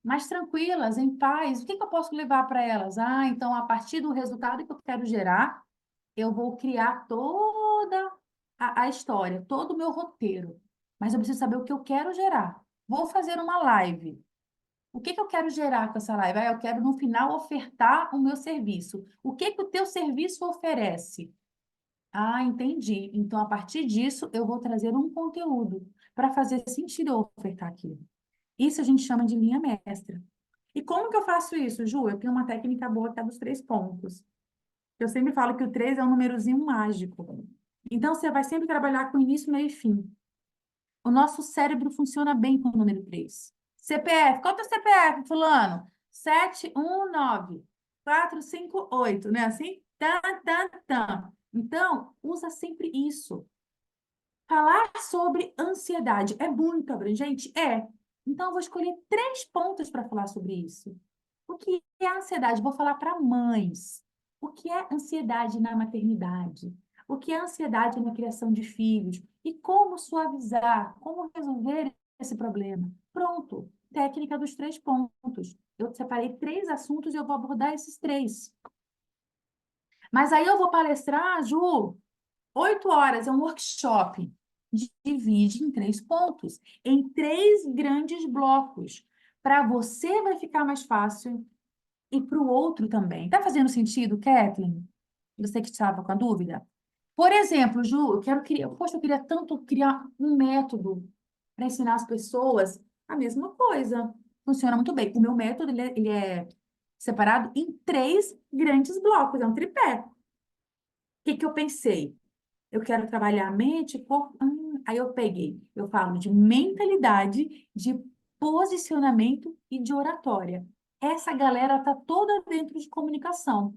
B: mais tranquilas, em paz. O que que eu posso levar para elas? Ah, então, a partir do resultado que eu quero gerar, eu vou criar toda a história, todo o meu roteiro. Mas eu preciso saber o que eu quero gerar. Vou fazer uma live. O que que eu quero gerar com essa live? Ah, eu quero, no final, ofertar o meu serviço. O que que o teu serviço oferece? Ah, entendi. Então, a partir disso, eu vou trazer um conteúdo para fazer sentido eu ofertar aquilo. Isso a gente chama de linha mestra. E como que eu faço isso, Ju? Eu tenho uma técnica boa que é dos 3 pontos. Eu sempre falo que o 3 é um númerozinho mágico. Então, você vai sempre trabalhar com início, meio e fim. O nosso cérebro funciona bem com o número 3. CPF, qual é o teu CPF, fulano? 719-458, não é assim? Tá, tá, tá. Então, usa sempre isso. Falar sobre ansiedade é muito abrangente? É. Então, eu vou escolher 3 pontos para falar sobre isso. O que é ansiedade? Vou falar para mães. O que é ansiedade na maternidade? O que é ansiedade na criação de filhos? E como suavizar, como resolver esse problema? Pronto. Técnica dos 3 pontos. Eu separei 3 assuntos e eu vou abordar esses 3. Mas aí eu vou palestrar, Ju, 8 horas, é um workshop. Divide em 3 pontos, em 3 grandes blocos. Para você vai ficar mais fácil e para o outro também. Tá fazendo sentido, Kathleen? Você que estava com a dúvida? Por exemplo, Ju, eu queria tanto criar um método para ensinar as pessoas a mesma coisa. Funciona muito bem. O meu método, ele é separado em 3 grandes blocos, é um tripé. O que que eu pensei? Eu quero trabalhar a mente, corpo. Aí eu falo de mentalidade, de posicionamento e de oratória. Essa galera tá toda dentro de comunicação,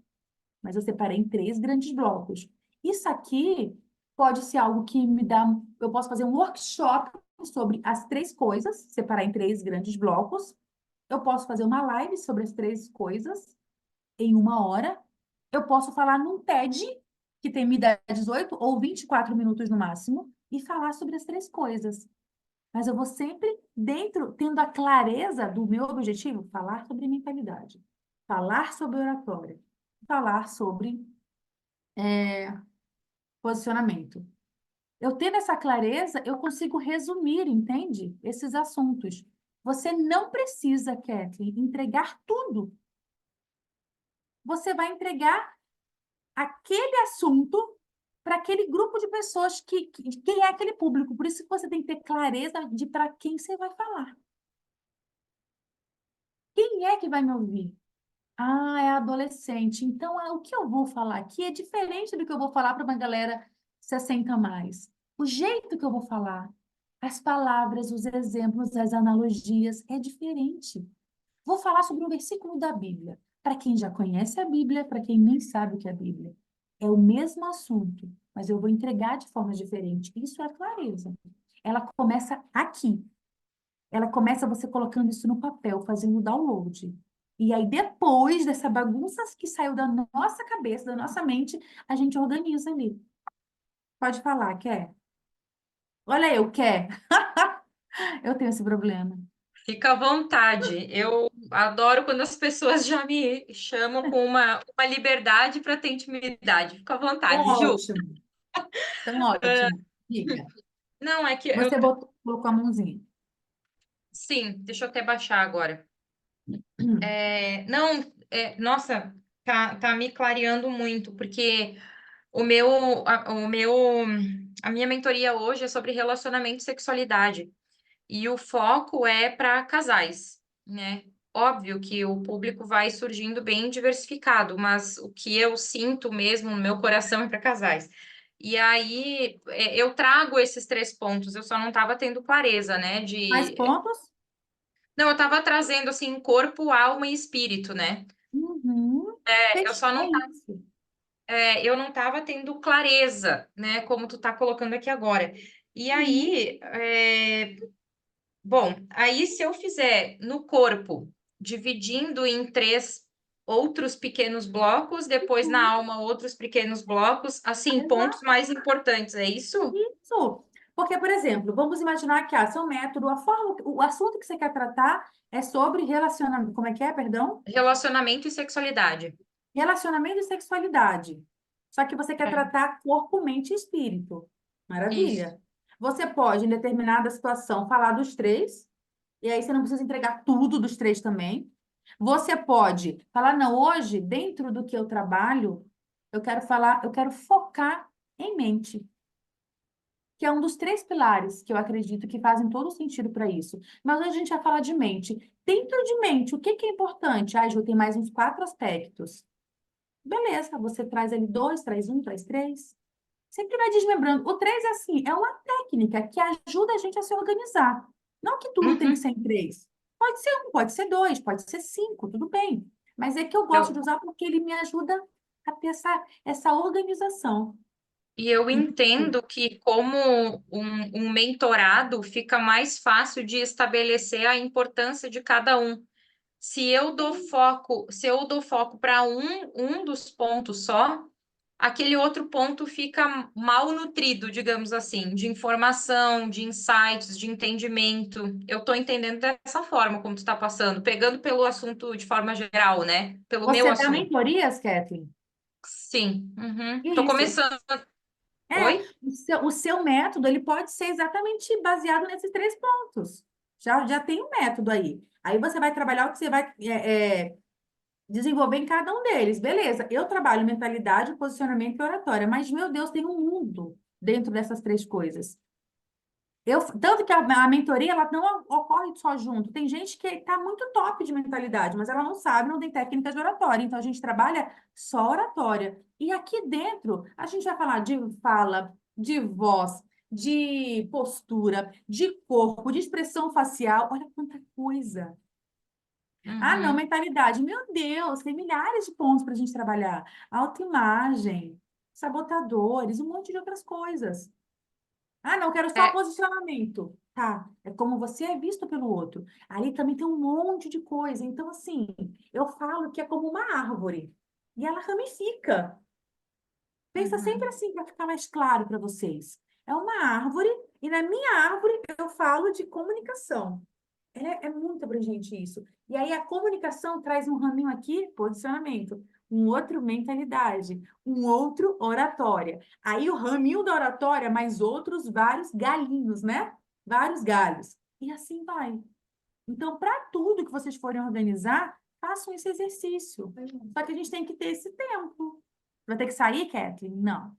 B: mas eu separei em 3 grandes blocos. Isso aqui pode ser algo que me dá. Eu posso fazer um workshop sobre as três coisas, separar em três grandes blocos. Eu posso fazer uma live sobre as três coisas em 1 hora. Eu posso falar num TED, que tem minha idade 18 ou 24 minutos no máximo, e falar sobre as três coisas. Mas eu vou sempre dentro, tendo a clareza do meu objetivo, falar sobre mentalidade, falar sobre oratória, falar sobre posicionamento. Eu tendo essa clareza, eu consigo resumir, entende? Esses assuntos. Você não precisa, Kathleen, entregar tudo. Você vai entregar aquele assunto para aquele grupo de pessoas quem é aquele público. Por isso que você tem que ter clareza de para quem você vai falar. Quem é que vai me ouvir? Ah, é adolescente. Então, o que eu vou falar aqui é diferente do que eu vou falar para uma galera 60 a mais. O jeito que eu vou falar, as palavras, os exemplos, as analogias, é diferente. Vou falar sobre um versículo da Bíblia. Para quem já conhece a Bíblia, para quem nem sabe o que é a Bíblia. É o mesmo assunto, mas eu vou entregar de forma diferente. Isso é clareza. Ela começa aqui. Ela começa você colocando isso no papel, fazendo o download. E aí, depois dessa bagunça que saiu da nossa cabeça, da nossa mente, a gente organiza ali. Pode falar, quer? Olha eu, quer? Eu tenho esse problema.
D: Fica à vontade. Eu adoro quando as pessoas já me chamam com uma liberdade para ter intimidade. Fica à
B: Então,
D: vontade, Ju.
B: ótimo. Então, ótimo. Diga.
D: Não, é que eu.
B: Você colocou a mãozinha.
D: Sim, deixa eu até baixar agora. Não, nossa, tá me clareando muito, porque o meu, a minha mentoria hoje é sobre relacionamento e sexualidade. E o foco é para casais, né? Óbvio que o público vai surgindo bem diversificado, mas o que eu sinto mesmo no meu coração é para casais. E aí eu trago esses três pontos, eu só não estava tendo clareza, né?
B: Mais pontos?
D: Não, eu estava trazendo assim corpo, alma e espírito, né?
B: Uhum.
D: Eu só
B: É
D: não,
B: isso.
D: eu não estava tendo clareza, né? Como tu tá colocando aqui agora. E
B: Uhum.
D: aí, bom, aí se eu fizer no corpo, dividindo em três outros pequenos blocos, depois na
B: Uhum.
D: alma outros pequenos blocos, assim, pontos
B: Exato.
D: mais importantes, é isso?
B: Isso. Porque, por exemplo, vamos imaginar que seu método, a forma, o assunto que você quer tratar é sobre relacionamento. Como é que é, perdão?
D: Relacionamento e sexualidade.
B: Relacionamento e sexualidade. Só que você quer
D: É,
B: tratar corpo, mente e espírito.
D: isso.
B: Maravilha. Você pode, em determinada situação, falar dos três, e aí você não precisa entregar tudo dos três também. Você pode falar, não, hoje, dentro do que eu trabalho, eu quero falar, eu quero focar em mente, que é um dos três pilares que eu acredito que fazem todo sentido para isso. Mas hoje a gente vai falar de mente. Dentro de mente, o que que é importante? Ah, Ju, tem mais uns 4 aspectos. Beleza, você traz ali 2, traz um, traz 3. Sempre vai desmembrando. O 3 é assim, é uma técnica que ajuda a gente a se organizar. Não que tudo tem que
D: Uhum.
B: ser em 3. Pode ser um, pode ser 2, pode ser 5, tudo bem. Mas é que eu gosto
D: Eu,
B: de usar porque ele me ajuda a ter essa organização.
D: e eu
B: E você?
D: entendo que, como um mentorado, fica mais fácil de estabelecer a importância de cada um. Se eu dou foco para um dos pontos só, aquele outro ponto fica mal nutrido, digamos assim, de informação, de insights, de entendimento. Eu estou entendendo dessa forma como tu está passando, pegando pelo assunto de forma geral, né? Pelo meu
B: Você dá
D: assunto.
B: mentorias, Kathleen?
D: Sim, uhum. Tô
B: Isso.
D: começando.
B: É,
D: Oi?
B: o seu método, ele pode ser exatamente baseado nesses 3 pontos. Já tem um método aí. Aí você vai trabalhar o que você vai desenvolver em cada um deles. Beleza, eu trabalho mentalidade, posicionamento e oratória, mas, meu Deus, tem um mundo dentro dessas 3 coisas. Tanto que a mentoria, ela não ocorre só junto. Tem gente que está muito top de mentalidade, mas ela não sabe, não tem técnicas de oratória. Então, a gente trabalha só oratória. E aqui dentro, a gente vai falar de fala, de voz, de postura, de corpo, de expressão facial. Olha quanta coisa. Ah, não,
D: Uhum.
B: mentalidade. Meu Deus, tem milhares de pontos para a gente trabalhar. Autoimagem, sabotadores, um monte de outras coisas. Ah, não, quero só
D: É,
B: posicionamento. tá? É como você é visto pelo outro. Aí também tem um monte de coisa. Então, assim, eu falo que é como uma árvore. E ela ramifica. Pensa sempre
D: Uhum.
B: assim, para ficar mais claro para vocês. É uma árvore, e na minha árvore eu falo de comunicação. É muito abrangente isso. E aí a comunicação traz um raminho aqui, posicionamento, um outro mentalidade, um outro oratória. Aí o raminho da oratória, mais outros vários galinhos, né? Vários galhos. E assim vai. Então, para tudo que vocês forem organizar, façam esse exercício. Só que a gente tem que ter esse tempo. Vai ter que sair, Kathleen? Não,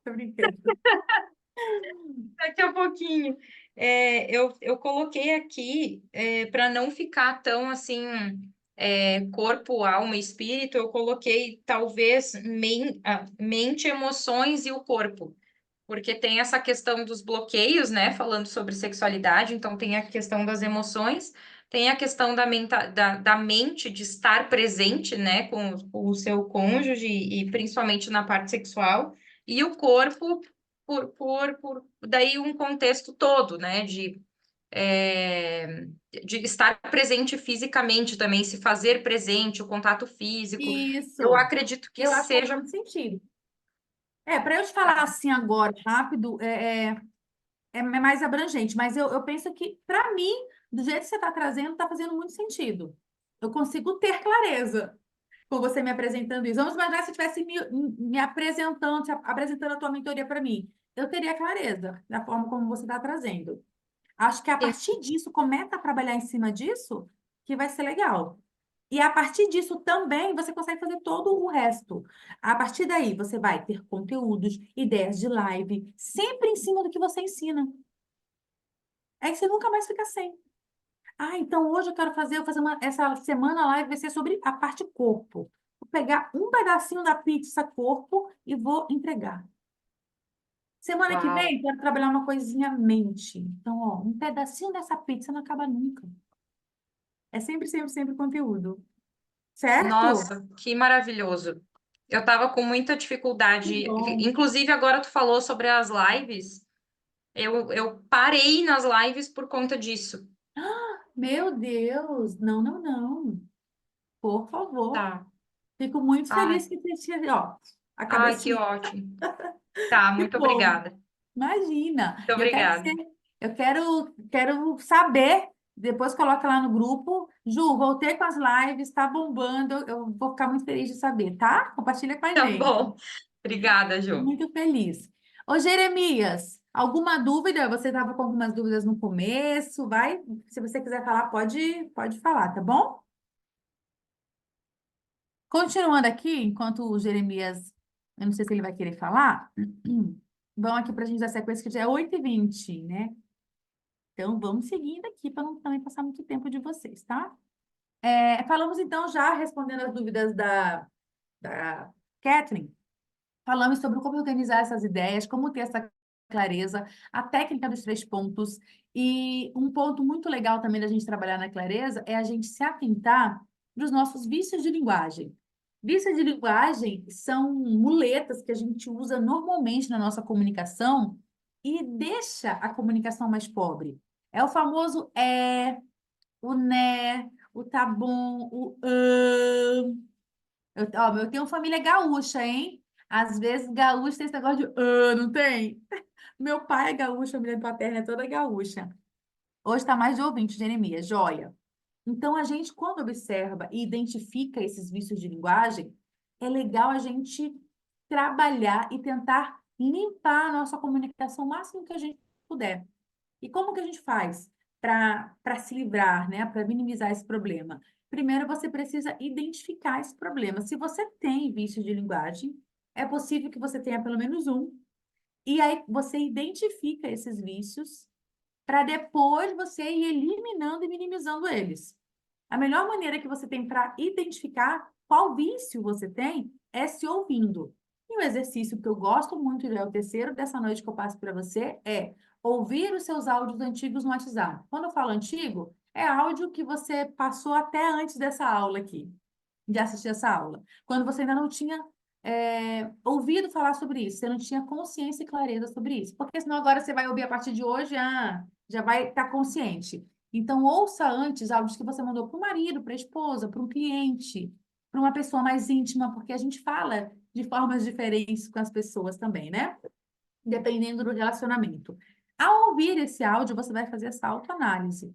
B: tô brincando.
D: Daqui a pouquinho. Eu coloquei aqui, para não ficar tão assim, corpo, alma e espírito, eu coloquei talvez mente, emoções e o corpo. Porque tem essa questão dos bloqueios, né? Falando sobre sexualidade, então tem a questão das emoções, tem a questão da mente de estar presente, né, com o seu cônjuge e principalmente na parte sexual, e o corpo por daí um contexto todo, né? De estar presente fisicamente também, se fazer presente, o contato físico. Eu
B: Isso.
D: acredito que
B: Eu acho que faz
D: seja.
B: muito sentido. Para eu te falar assim agora, rápido, é mais abrangente, mas eu penso que, para mim, do jeito que você está trazendo, está fazendo muito sentido. Eu consigo ter clareza com você me apresentando isso. Vamos imaginar se você estivesse me apresentando, apresentando a tua mentoria para mim. Eu teria clareza da forma como você está trazendo. Acho que a partir disso, começa a trabalhar em cima disso, que vai ser legal. E a partir disso também você consegue fazer todo o resto. A partir daí, você vai ter conteúdos, ideias de live, sempre em cima do que você ensina. Aí você nunca mais fica sem. Então hoje eu vou fazer essa semana a live vai ser sobre a parte corpo. Vou pegar um pedacinho da pizza corpo e vou entregar. Semana que
D: Uau!
B: vem, quero trabalhar uma coisinha mente. Então, ó, um pedacinho dessa pizza não acaba nunca. É sempre, sempre, sempre conteúdo. Certo?
D: Nossa, que maravilhoso. Eu estava com muita
B: Que
D: dificuldade.
B: bom.
D: Inclusive, agora tu falou sobre as lives. Eu parei nas lives por conta disso.
B: Meu Deus. Não, não, não. Por favor.
D: Tá.
B: Fico muito
D: Ai,
B: feliz que você tinha, ó, a
D: ai, que
B: cabecinha.
D: ótimo. Tá,
B: Que
D: muito
B: bom.
D: obrigada.
B: Imagina.
D: Muito
B: Eu quero
D: obrigada.
B: quero saber, depois coloca lá no grupo. Ju, voltei com as lives, está bombando. Eu vou ficar muito feliz de saber, tá? Compartilha com a
D: Tá
B: gente.
D: bom. Obrigada, Ju.
B: Muito feliz. Ô, Jeremias, alguma dúvida? Você estava com algumas dúvidas no começo, vai? Se você quiser falar, pode falar, tá bom? Continuando aqui, enquanto o Jeremias, eu não sei se ele vai querer falar, vamos aqui para a gente dar sequência, que já é 8h20, né? Então, vamos seguindo aqui para não também passar muito tempo de vocês, tá? Falamos então, já respondendo as dúvidas da Catherine, falamos sobre como organizar essas ideias, como ter essa clareza, a técnica dos 3 pontos. E um ponto muito legal também da gente trabalhar na clareza é a gente se atentar para os nossos vícios de linguagem. Vícios de linguagem são muletas que a gente usa normalmente na nossa comunicação e deixa a comunicação mais pobre. É o famoso o né, o tá bom, o eu tenho família gaúcha, hein? Às vezes gaúcha tem esse negócio de não tem? Meu pai é gaúcho, a família paterna é toda gaúcha. Hoje está mais de ouvinte, Jeremias, joia. Então, a gente, quando observa e identifica esses vícios de linguagem, é legal a gente trabalhar e tentar limpar a nossa comunicação o máximo que a gente puder. E como que a gente faz para se livrar, né? Para minimizar esse problema? Primeiro, você precisa identificar esse problema. Se você tem vício de linguagem, é possível que você tenha pelo menos um, e aí você identifica esses vícios para depois você ir eliminando e minimizando eles. A melhor maneira que você tem para identificar qual vício você tem é se ouvindo. E o exercício que eu gosto muito, já é o terceiro dessa noite que eu passo para você, é ouvir os seus áudios antigos no WhatsApp. Quando eu falo antigo, é áudio que você passou até antes dessa aula aqui, de assistir essa aula. Quando você ainda não tinha ouvido falar sobre isso, você não tinha consciência e clareza sobre isso. Porque senão agora você vai ouvir a partir de hoje, já vai estar consciente. Então, ouça antes áudios que você mandou para o marido, para a esposa, para um cliente, para uma pessoa mais íntima, porque a gente fala de formas diferentes com as pessoas também, né? Dependendo do relacionamento. Ao ouvir esse áudio, você vai fazer essa autoanálise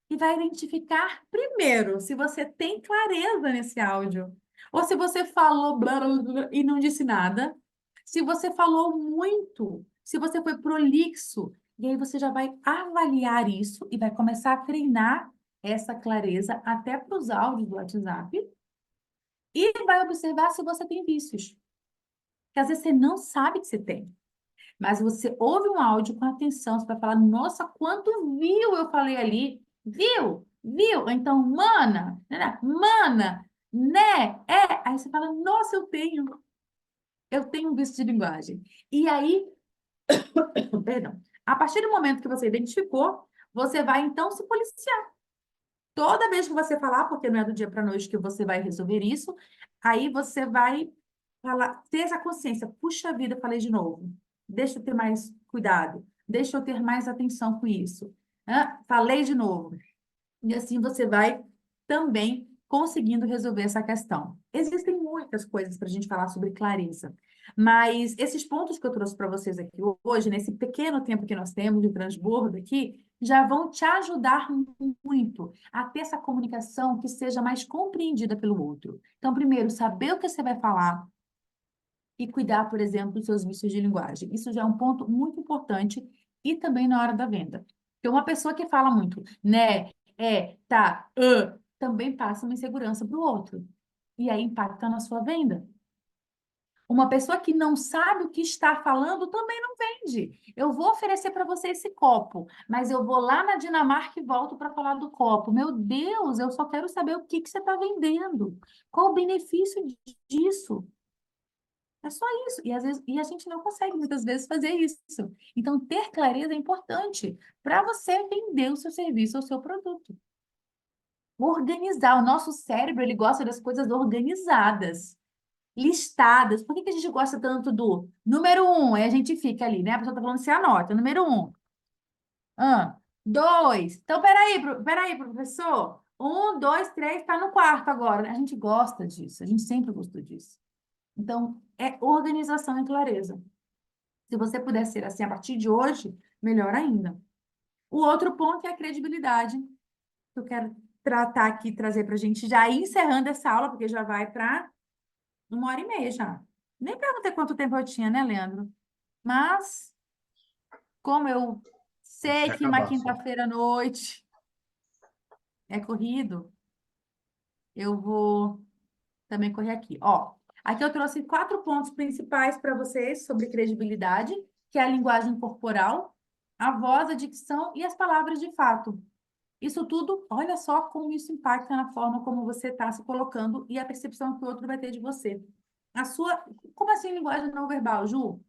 B: e vai identificar primeiro se você tem clareza nesse áudio, ou se você falou blá, blá, blá, e não disse nada, se você falou muito, se você foi prolixo, e aí você já vai avaliar isso e vai começar a treinar essa clareza até para os áudios do WhatsApp e vai observar se você tem vícios. Porque às vezes você não sabe que você tem. Mas você ouve um áudio com atenção, você vai falar, nossa, quanto viu eu falei ali. Viu? Viu? Ou então, mana, né? Aí você fala, nossa, eu tenho um vício de linguagem. E aí, perdão, a partir do momento que você identificou, você vai então se policiar. Toda vez que você falar, porque não é do dia para a noite que você vai resolver isso, aí você vai falar, ter essa consciência. Puxa vida, falei de novo. Deixa eu ter mais cuidado. Deixa eu ter mais atenção com isso. Falei de novo. E assim você vai também conseguindo resolver essa questão. Existem muitas coisas para a gente falar sobre clareza, mas esses pontos que eu trouxe para vocês aqui hoje, nesse pequeno tempo que nós temos de transbordo aqui, já vão te ajudar muito a ter essa comunicação que seja mais compreendida pelo outro. Então, primeiro, saber o que você vai falar e cuidar, por exemplo, dos seus vícios de linguagem. Isso já é um ponto muito importante e também na hora da venda. Porque uma pessoa que fala muito, né, tá, também passa uma insegurança para o outro. E aí impacta na sua venda. Uma pessoa que não sabe o que está falando também não vende. Eu vou oferecer para você esse copo, mas eu vou lá na Dinamarca e volto para falar do copo. Meu Deus, eu só quero saber o que você está vendendo. Qual o benefício disso? É só isso. E às vezes, a gente não consegue muitas vezes fazer isso. Então, ter clareza é importante para você vender o seu serviço ou o seu produto. Organizar. O nosso cérebro, ele gosta das coisas organizadas, listadas. Por que que a gente gosta tanto do número 1? Aí a gente fica ali, né? A pessoa está falando, você anota. Número 1. 2. Então, peraí, professor. 1, 2, 3, está no quarto agora, né? A gente gosta disso. A gente sempre gostou disso. Então, é organização e clareza. Se você puder ser assim a partir de hoje, melhor ainda. O outro ponto é a credibilidade, que eu quero tratar aqui, trazer para a gente já ir encerrando essa aula, porque já vai para 1h30 já. Nem perguntei quanto tempo eu tinha, né, Leandro? Mas, como eu sei
A: Vai
B: que uma
A: acabar, só.
B: quinta-feira à noite é corrido, eu vou também correr aqui. Ó, aqui eu trouxe 4 pontos principais para vocês sobre credibilidade, que é a linguagem corporal, a voz, a dicção e as palavras de fato. Isso tudo, olha só como isso impacta na forma como você está se colocando e a percepção que o outro vai ter de você. Como assim linguagem não verbal, Ju?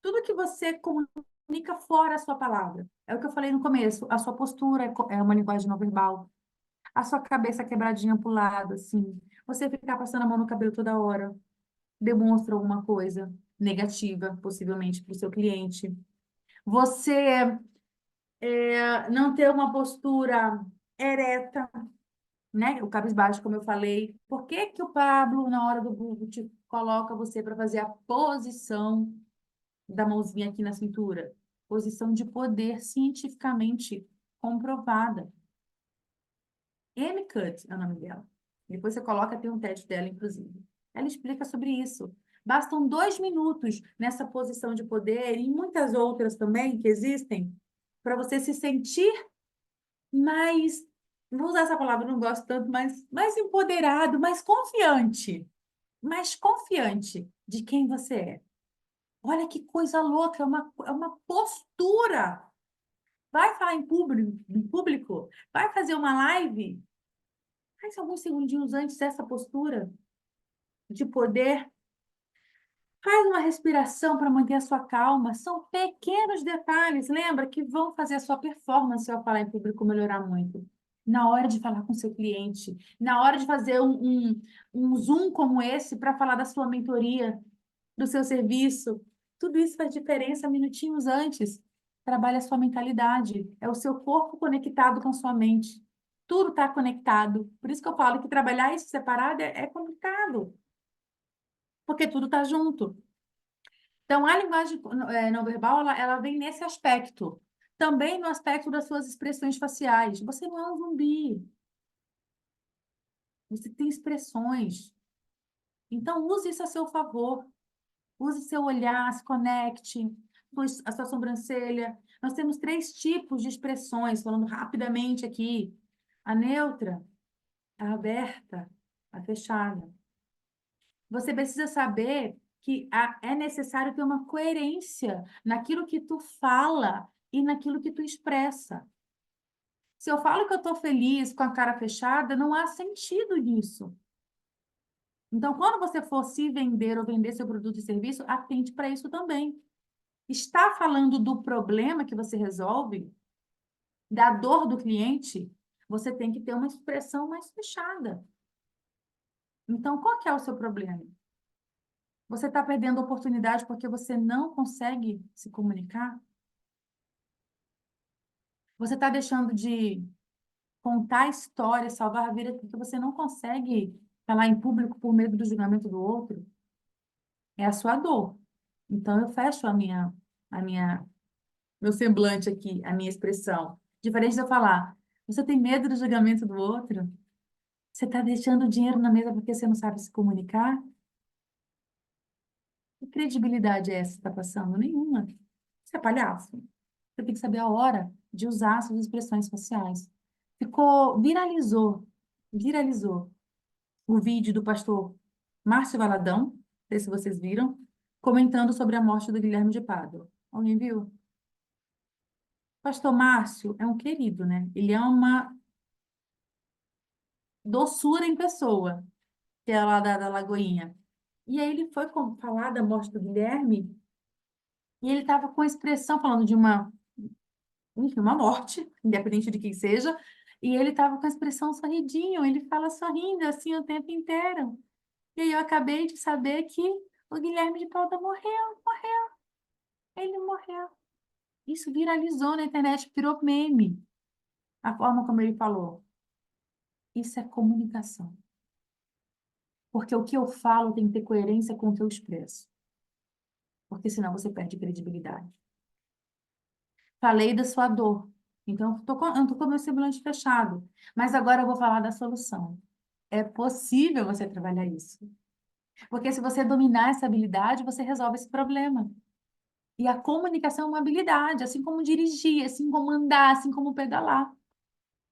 B: Tudo que você comunica fora a sua palavra. É o que eu falei no começo, a sua postura é uma linguagem não verbal. A sua cabeça quebradinha para o lado, assim. Você ficar passando a mão no cabelo toda hora. Demonstra alguma coisa negativa, possivelmente, para o seu cliente. Você não ter uma postura ereta, né? O cabisbaixo, como eu falei. Por que que o Pablo, na hora do Google, te coloca você para fazer a posição da mãozinha aqui na cintura? Posição de poder cientificamente comprovada. M-Cut é o nome dela. Depois você coloca, tem um teste dela, inclusive. Ela explica sobre isso. Bastam 2 minutos nessa posição de poder e muitas outras também que existem para você se sentir mais, vou usar essa palavra, não gosto tanto, mas mais empoderado, mais confiante de quem você é. Olha que coisa louca, é uma postura. Vai falar em público, vai fazer uma live, faz alguns segundinhos antes dessa postura de poder. Faz uma respiração para manter a sua calma. São pequenos detalhes, lembra, que vão fazer a sua performance ao falar em público melhorar muito. Na hora de falar com seu cliente, na hora de fazer um Zoom como esse para falar da sua mentoria. do seu serviço. Tudo isso faz diferença minutinhos antes. Trabalha a sua mentalidade. É o seu corpo conectado com a sua mente. Tudo está conectado. Por isso que eu falo que trabalhar isso separado é complicado. Porque tudo está junto. Então, a linguagem não verbal, ela vem nesse aspecto. Também no aspecto das suas expressões faciais. Você não é um zumbi. Você tem expressões. Então, use isso a seu favor. Use seu olhar, se conecte, a sua sobrancelha. Nós temos 3 tipos de expressões, falando rapidamente aqui. A neutra, a aberta, a fechada. Você precisa saber que é necessário ter uma coerência naquilo que tu fala e naquilo que tu expressa. Se eu falo que eu estou feliz com a cara fechada, não há sentido nisso. Então, quando você for se vender ou vender seu produto e serviço, atente para isso também. Está falando do problema que você resolve, da dor do cliente, você tem que ter uma expressão mais fechada. Então, qual que é o seu problema? Você está perdendo oportunidade porque você não consegue se comunicar? Você está deixando de contar histórias, salvar a vida porque você não consegue falar em público por medo do julgamento do outro? É a sua dor. Então, eu fecho meu semblante aqui, a minha expressão. Diferente de eu falar, você tem medo do julgamento do outro? Você está deixando o dinheiro na mesa porque você não sabe se comunicar? Que credibilidade é essa que está passando? Nenhuma. Você é palhaço. Você tem que saber a hora de usar suas expressões faciais. Viralizou o vídeo do pastor Márcio Valadão, não sei se vocês viram, comentando sobre a morte do Guilherme de Pádua. Alguém viu? Pastor Márcio é um querido, né? Ele é uma doçura em pessoa, que é lá da Lagoinha. E aí ele foi falar da morte do Guilherme, e ele estava com a expressão falando de enfim, uma morte, independente de quem seja, e ele estava com a expressão sorridinho, ele fala sorrindo assim o tempo inteiro. E aí eu acabei de saber que o Guilherme de Pádua morreu, ele morreu. Isso viralizou na internet, virou meme, a forma como ele falou. Isso é comunicação. Porque o que eu falo tem que ter coerência com o que eu expresso. Porque senão você perde credibilidade. Falei da sua dor. Então, eu não estou com o meu semblante fechado. Mas agora eu vou falar da solução. É possível você trabalhar isso. Porque se você dominar essa habilidade, você resolve esse problema. E a comunicação é uma habilidade, assim como dirigir, assim como andar, assim como pedalar.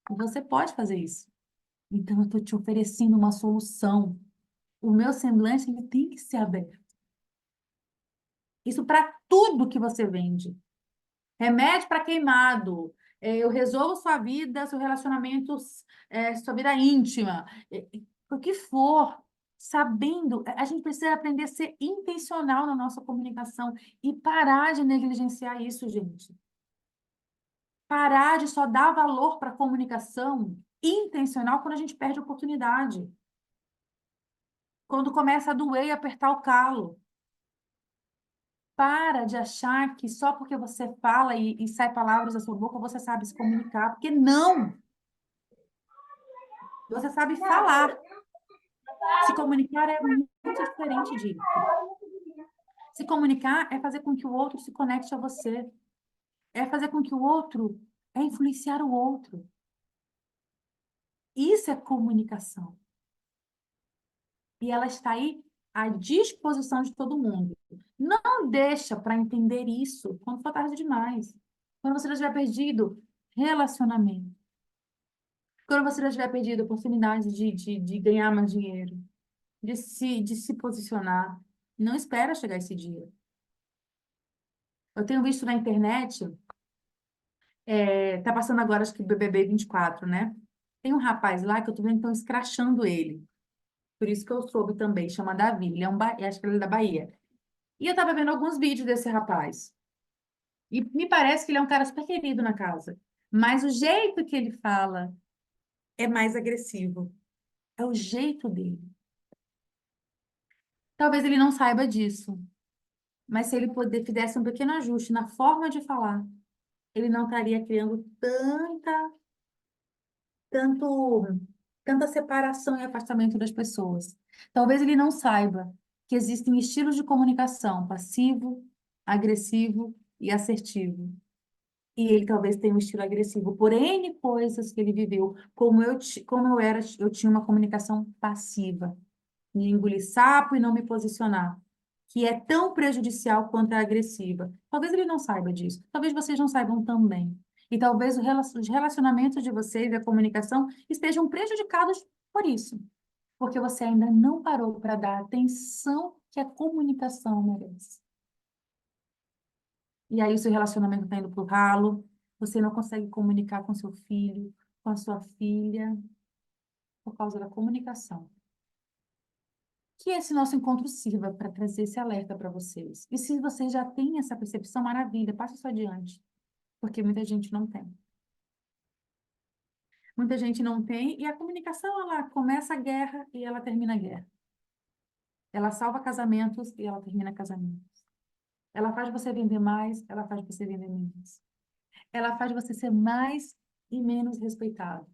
B: E você pode fazer isso. Então, eu estou te oferecendo uma solução. O meu semblante ele tem que ser aberto. Isso para tudo que você vende. Remédio para queimado. Eu resolvo sua vida, seu relacionamento, sua vida íntima. O que for, sabendo, a gente precisa aprender a ser intencional na nossa comunicação e parar de negligenciar isso, gente. Parar de só dar valor para a comunicação intencional quando a gente perde a oportunidade. Quando começa a doer e apertar o calo. Para de achar que só porque você fala e sai palavras da sua boca, você sabe se comunicar. Porque não! Você sabe falar. Se comunicar é muito diferente disso. Se comunicar é fazer com que o outro se conecte a você. É fazer com que o outro, é influenciar o outro. Isso é comunicação. E ela está aí à disposição de todo mundo. Não deixa para entender isso quando for tarde demais. Quando você já estiver perdido, relacionamento. Quando você já tiver perdido a oportunidade de ganhar mais dinheiro, de se posicionar, não espera chegar esse dia. Eu tenho visto na internet, tá passando agora, acho que o BBB 24, né? Tem um rapaz lá que eu tô vendo que estão escrachando ele. Por isso que eu soube também, chama Davi. Ele é acho que ele é da Bahia. E eu tava vendo alguns vídeos desse rapaz. E me parece que ele é um cara super querido na casa. Mas o jeito que ele fala é mais agressivo. É o jeito dele. Talvez ele não saiba disso, Mas se ele fizesse um pequeno ajuste na forma de falar, ele não estaria criando tanto, tanta separação e afastamento das pessoas. Talvez ele não saiba que existem estilos de comunicação passivo, agressivo e assertivo. E ele talvez tenha um estilo agressivo por N coisas que ele viveu. Eu tinha uma comunicação passiva. Me engolir sapo e não me posicionar, que é tão prejudicial quanto a agressiva. Talvez ele não saiba disso. Talvez vocês não saibam também. E talvez os relacionamentos de vocês e a comunicação estejam prejudicados por isso. Porque você ainda não parou para dar a atenção que a comunicação merece. E aí o seu relacionamento está indo para o ralo, você não consegue comunicar com seu filho, com a sua filha, por causa da comunicação. Que esse nosso encontro sirva para trazer esse alerta para vocês. E se vocês já têm essa percepção, maravilha, passe isso adiante. Porque muita gente não tem. Muita gente não tem, e a comunicação, ela começa a guerra e ela termina a guerra. Ela salva casamentos e ela termina casamentos. Ela faz você vender mais, ela faz você vender menos. Ela faz você ser mais e menos respeitado.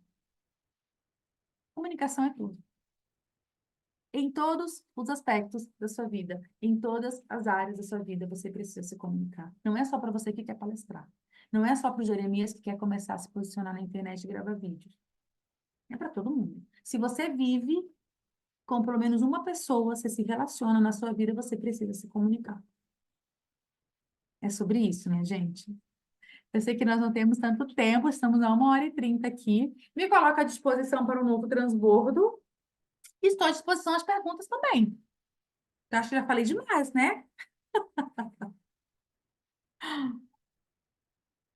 B: Comunicação é tudo. Em todos os aspectos da sua vida, em todas as áreas da sua vida, você precisa se comunicar. Não é só para você que quer palestrar. Não é só para o Jeremias que quer começar a se posicionar na internet e gravar vídeos. É para todo mundo. Se você vive com pelo menos uma pessoa, você se relaciona na sua vida, você precisa se comunicar. É sobre isso, minha gente. Eu sei que nós não temos tanto tempo, estamos a 1h30 aqui. Me coloca à disposição para um novo transbordo. E estou à disposição às perguntas também. Eu acho que já falei demais, né?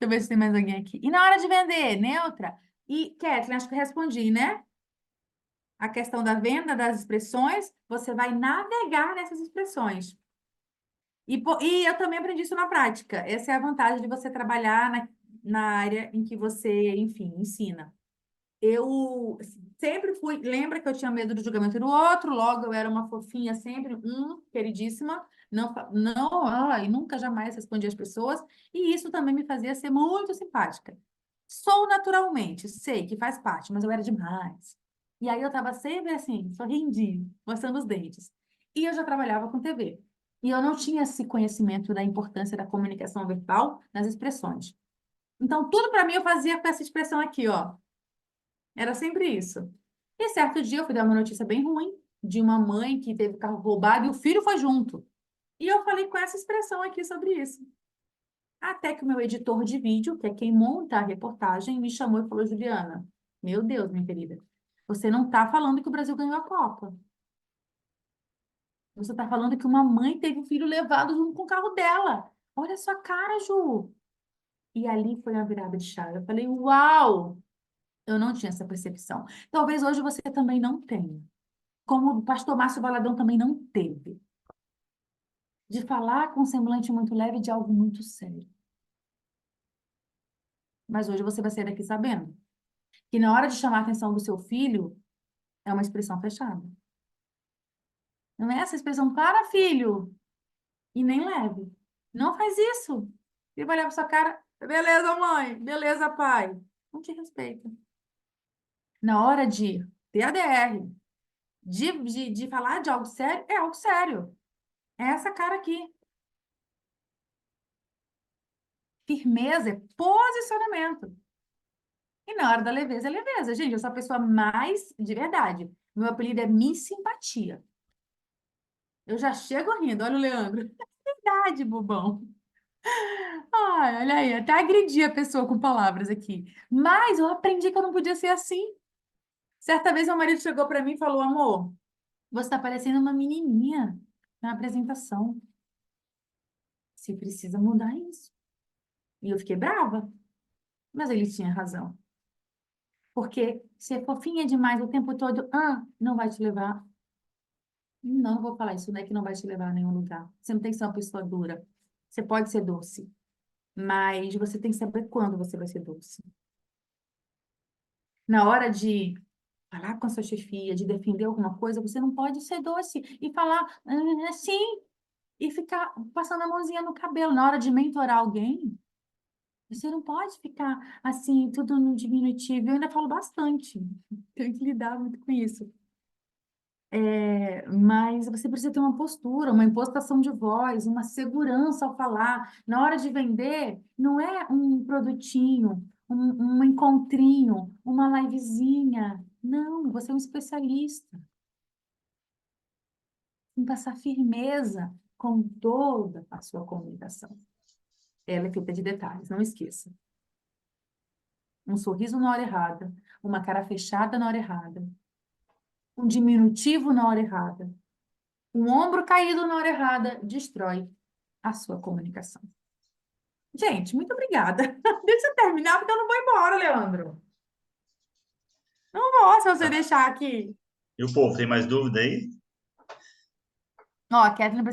B: Deixa eu ver se tem mais alguém aqui. E na hora de vender, neutra? E, Kathleen, acho que eu respondi, né? A questão da venda das expressões, você vai navegar nessas expressões. E eu também aprendi isso na prática. Essa é a vantagem de você trabalhar na área em que você, enfim, ensina. Eu sempre fui, lembra que eu tinha medo do julgamento do outro, logo eu era uma fofinha sempre, queridíssima, e nunca jamais respondia às pessoas, e isso também me fazia ser muito simpática. Sou naturalmente, sei que faz parte, mas eu era demais. E aí eu estava sempre assim, sorrindinho, mostrando os dentes. E eu já trabalhava com TV. E eu não tinha esse conhecimento da importância da comunicação verbal nas expressões. Então, tudo para mim eu fazia com essa expressão aqui, ó. Era sempre isso. E certo dia eu fui dar uma notícia bem ruim de uma mãe que teve o carro roubado e o filho foi junto. E eu falei com essa expressão aqui sobre isso. Até que o meu editor de vídeo, que é quem monta a reportagem, me chamou e falou: Juliana, meu Deus, minha querida, você não está falando que o Brasil ganhou a Copa. Você está falando que uma mãe teve o filho levado junto com o carro dela. Olha a sua cara, Ju. E ali foi uma virada de chave. Eu falei: uau! Eu não tinha essa percepção. Talvez hoje você também não tenha. Como o pastor Márcio Valadão também não teve. De falar com um semblante muito leve de algo muito sério. Mas hoje você vai sair daqui sabendo que na hora de chamar a atenção do seu filho, é uma expressão fechada. Não é essa expressão, para, filho, e nem leve. Não faz isso. Ele vai olhar para sua cara, beleza, mãe, beleza, pai. Não te respeita. Na hora de ter ADR, de falar de algo sério, é algo sério. É essa cara aqui. Firmeza é posicionamento. E na hora da leveza é leveza. Gente, eu sou a pessoa mais de verdade. Meu apelido é Miss Simpatia. Eu já chego rindo. Olha o Leandro. Verdade, bobão. Ai, olha aí, até agredi a pessoa com palavras aqui. Mas eu aprendi que eu não podia ser assim. Certa vez meu marido chegou para mim e falou: amor, você está parecendo uma menininha na apresentação. Você precisa mudar isso. E eu fiquei brava. Mas ele tinha razão. Porque se é fofinha demais o tempo todo, não vai te levar. Não vou falar isso, né? Que não vai te levar a nenhum lugar. Você não tem que ser uma pessoa dura. Você pode ser doce, mas você tem que saber quando você vai ser doce. Na hora de falar com a sua chefia, de defender alguma coisa, você não pode ser doce e falar assim. e ficar passando a mãozinha no cabelo. Na hora de mentorar alguém, você não pode ficar assim, tudo no diminutivo. Eu ainda falo bastante, tenho que lidar muito com isso. Mas você precisa ter uma postura, uma impostação de voz, uma segurança ao falar. Na hora de vender, não é um produtinho, um encontrinho, uma livezinha. Não, você é um especialista em passar firmeza com toda a sua comunicação. Ela é feita de detalhes, não esqueça. Um sorriso na hora errada, uma cara fechada na hora errada, um diminutivo na hora errada, um ombro caído na hora errada, destrói a sua comunicação. Gente, muito obrigada. Deixa eu terminar, porque eu não vou embora, Leandro. Não vou, se você deixar aqui.
A: E o povo, tem mais dúvida aí?
B: Ó, a Kathleen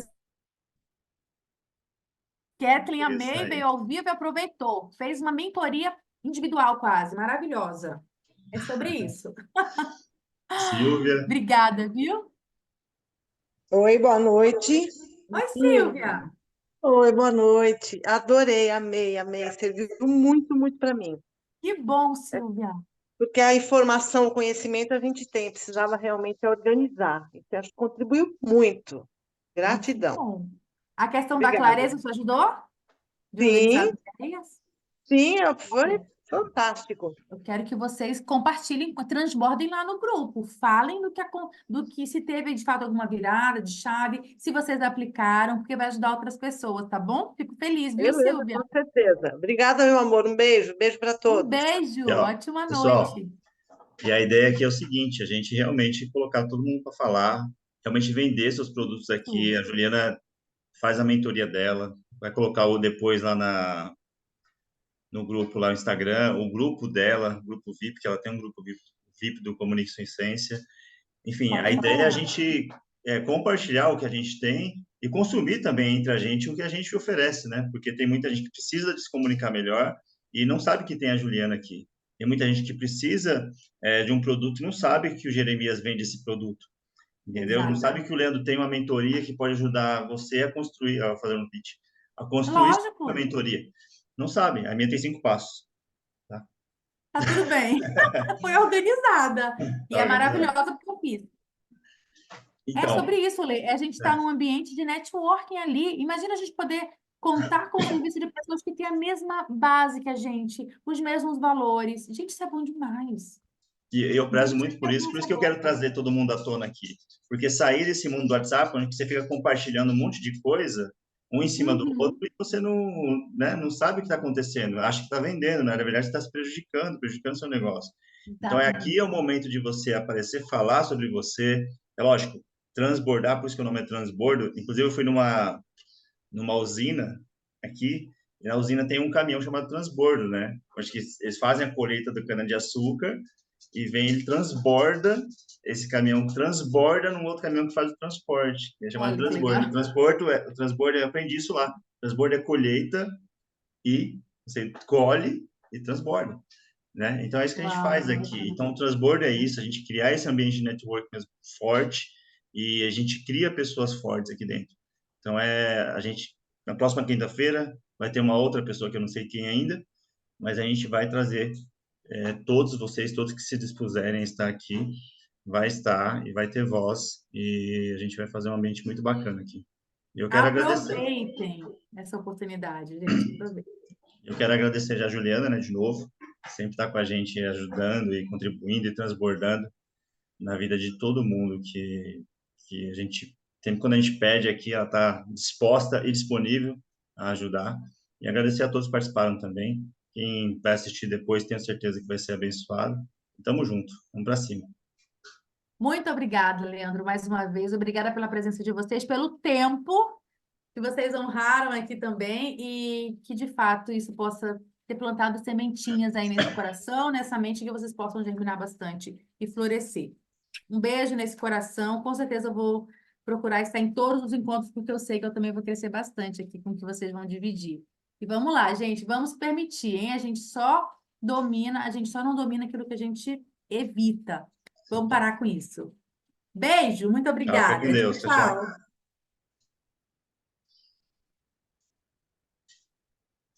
A: Isso
B: amei,
A: aí.
B: veio ao vivo e aproveitou. Fez uma mentoria individual quase, maravilhosa. É sobre isso.
A: Silvia,
B: Obrigada, viu?
E: Oi, boa noite.
B: Oi, Silvia.
E: Oi, boa noite. Adorei, amei, amei. Serviu muito, muito para mim.
B: Que bom, Silvia.
E: Porque a informação, o conhecimento a gente tem, precisava realmente organizar. Isso acho que contribuiu muito.
B: Muito
E: Gratidão.
B: bom. A questão da
E: Obrigada.
B: clareza, isso ajudou? De organizar
E: Sim,
B: as ideias?
E: sim, foi fantástico.
B: Eu quero que vocês compartilhem, transbordem lá no grupo, falem do que se teve de fato alguma virada de chave, se vocês aplicaram, porque vai ajudar outras pessoas, tá bom? Fico feliz, viu,
E: Beleza,
B: Silvia?
E: com certeza. Obrigada, meu amor. Um beijo. Beijo para
B: Um
E: todos.
B: beijo,
A: e, ó,
B: ótima
A: pessoal,
B: noite.
A: e a ideia aqui é o seguinte, a gente realmente colocar todo mundo para falar, realmente vender seus produtos aqui. A Juliana faz a mentoria dela, vai colocar o depois lá no grupo lá no Instagram, o grupo dela, o grupo VIP, que ela tem um grupo VIP do Comunique Sua Essência. Enfim, a
B: Pode
A: ideia é a
B: falar.
A: gente compartilhar o que a gente tem e consumir também entre a gente o que a gente oferece, né? Porque tem muita gente que precisa de se comunicar melhor e não sabe que tem a Juliana aqui. Tem muita gente que precisa de um produto e não sabe que o Jeremias vende esse produto, entendeu? Não sabe
B: Exato.
A: que o Leandro tem uma mentoria que pode ajudar você a construir, a fazer um pitch, a construir
B: Lógico,
A: uma mentoria. Não sabe, a minha tem 5 passos, tá?
B: tá tudo bem. Foi organizada. E
A: Tá
B: é
A: organizado.
B: maravilhosa porque eu fiz. É sobre
A: Então,
B: isso, Lê. A gente está num ambiente de networking ali. Imagina a gente poder contar com o serviço de pessoas que têm a mesma base que a gente, os mesmos valores. Gente, isso é bom demais.
A: e eu prezo
B: Gente,
A: muito
B: quer abrir
A: por isso
B: essa
A: que eu quero
B: boca.
A: trazer todo mundo à tona aqui. Porque sair desse mundo do WhatsApp, onde você fica compartilhando um monte de coisa, um em cima do outro,
B: Uhum,
A: e você não, né, não sabe o que está acontecendo. Acha que está vendendo, né? Na verdade, você está se prejudicando seu negócio. Então, aqui
B: exatamente.
A: é o momento de você aparecer, falar sobre você. É lógico, transbordar, por isso que o nome é transbordo. Inclusive, eu fui numa usina aqui, e na usina tem um caminhão chamado transbordo, né? Acho que eles fazem a colheita do cana-de-açúcar e vem, ele transborda, esse caminhão transborda num outro caminhão que faz o transporte, que é chamado de
B: Olha que
A: transbordo.
B: legal.
A: O transbordo, eu aprendi isso lá. Transbordo é colheita e você colhe e transborda, né? Então é isso que a gente
B: Uau,
A: faz
B: que
A: aqui.
B: bacana.
A: Então o transbordo é isso, a gente criar esse ambiente de network mesmo forte e a gente cria pessoas fortes aqui dentro. Então a gente na próxima quinta-feira vai ter uma outra pessoa que eu não sei quem ainda, mas a gente vai trazer todos vocês, todos que se dispuserem a estar aqui, vai estar e vai ter voz e a gente vai fazer um ambiente muito bacana aqui. E eu quero agradecer.
B: Aproveitem essa oportunidade, gente. Aproveitem.
A: Eu quero agradecer já a Juliana, né, de novo, sempre está com a gente ajudando e contribuindo e transbordando na vida de todo mundo que a gente tem. Quando a gente pede aqui, ela está disposta e disponível a ajudar. E agradecer a todos que participaram também. Quem vai assistir depois, tenho certeza que vai ser abençoado. Tamo junto, vamos para cima.
B: Muito obrigada, Leandro, mais uma vez. Obrigada pela presença de vocês, pelo tempo que vocês honraram aqui também e que, de fato, isso possa ter plantado sementinhas aí nesse coração, nessa mente, que vocês possam germinar bastante e florescer. Um beijo nesse coração. Com certeza eu vou procurar estar em todos os encontros, porque eu sei que eu também vou crescer bastante aqui com o que vocês vão dividir. E vamos lá, gente, vamos permitir, hein? A gente só não domina aquilo que a gente evita. Vamos parar com isso. Beijo, muito
A: Tchau, fica com
B: obrigada. Tchau,
A: Deus. Tchau, tchau.
B: tchau.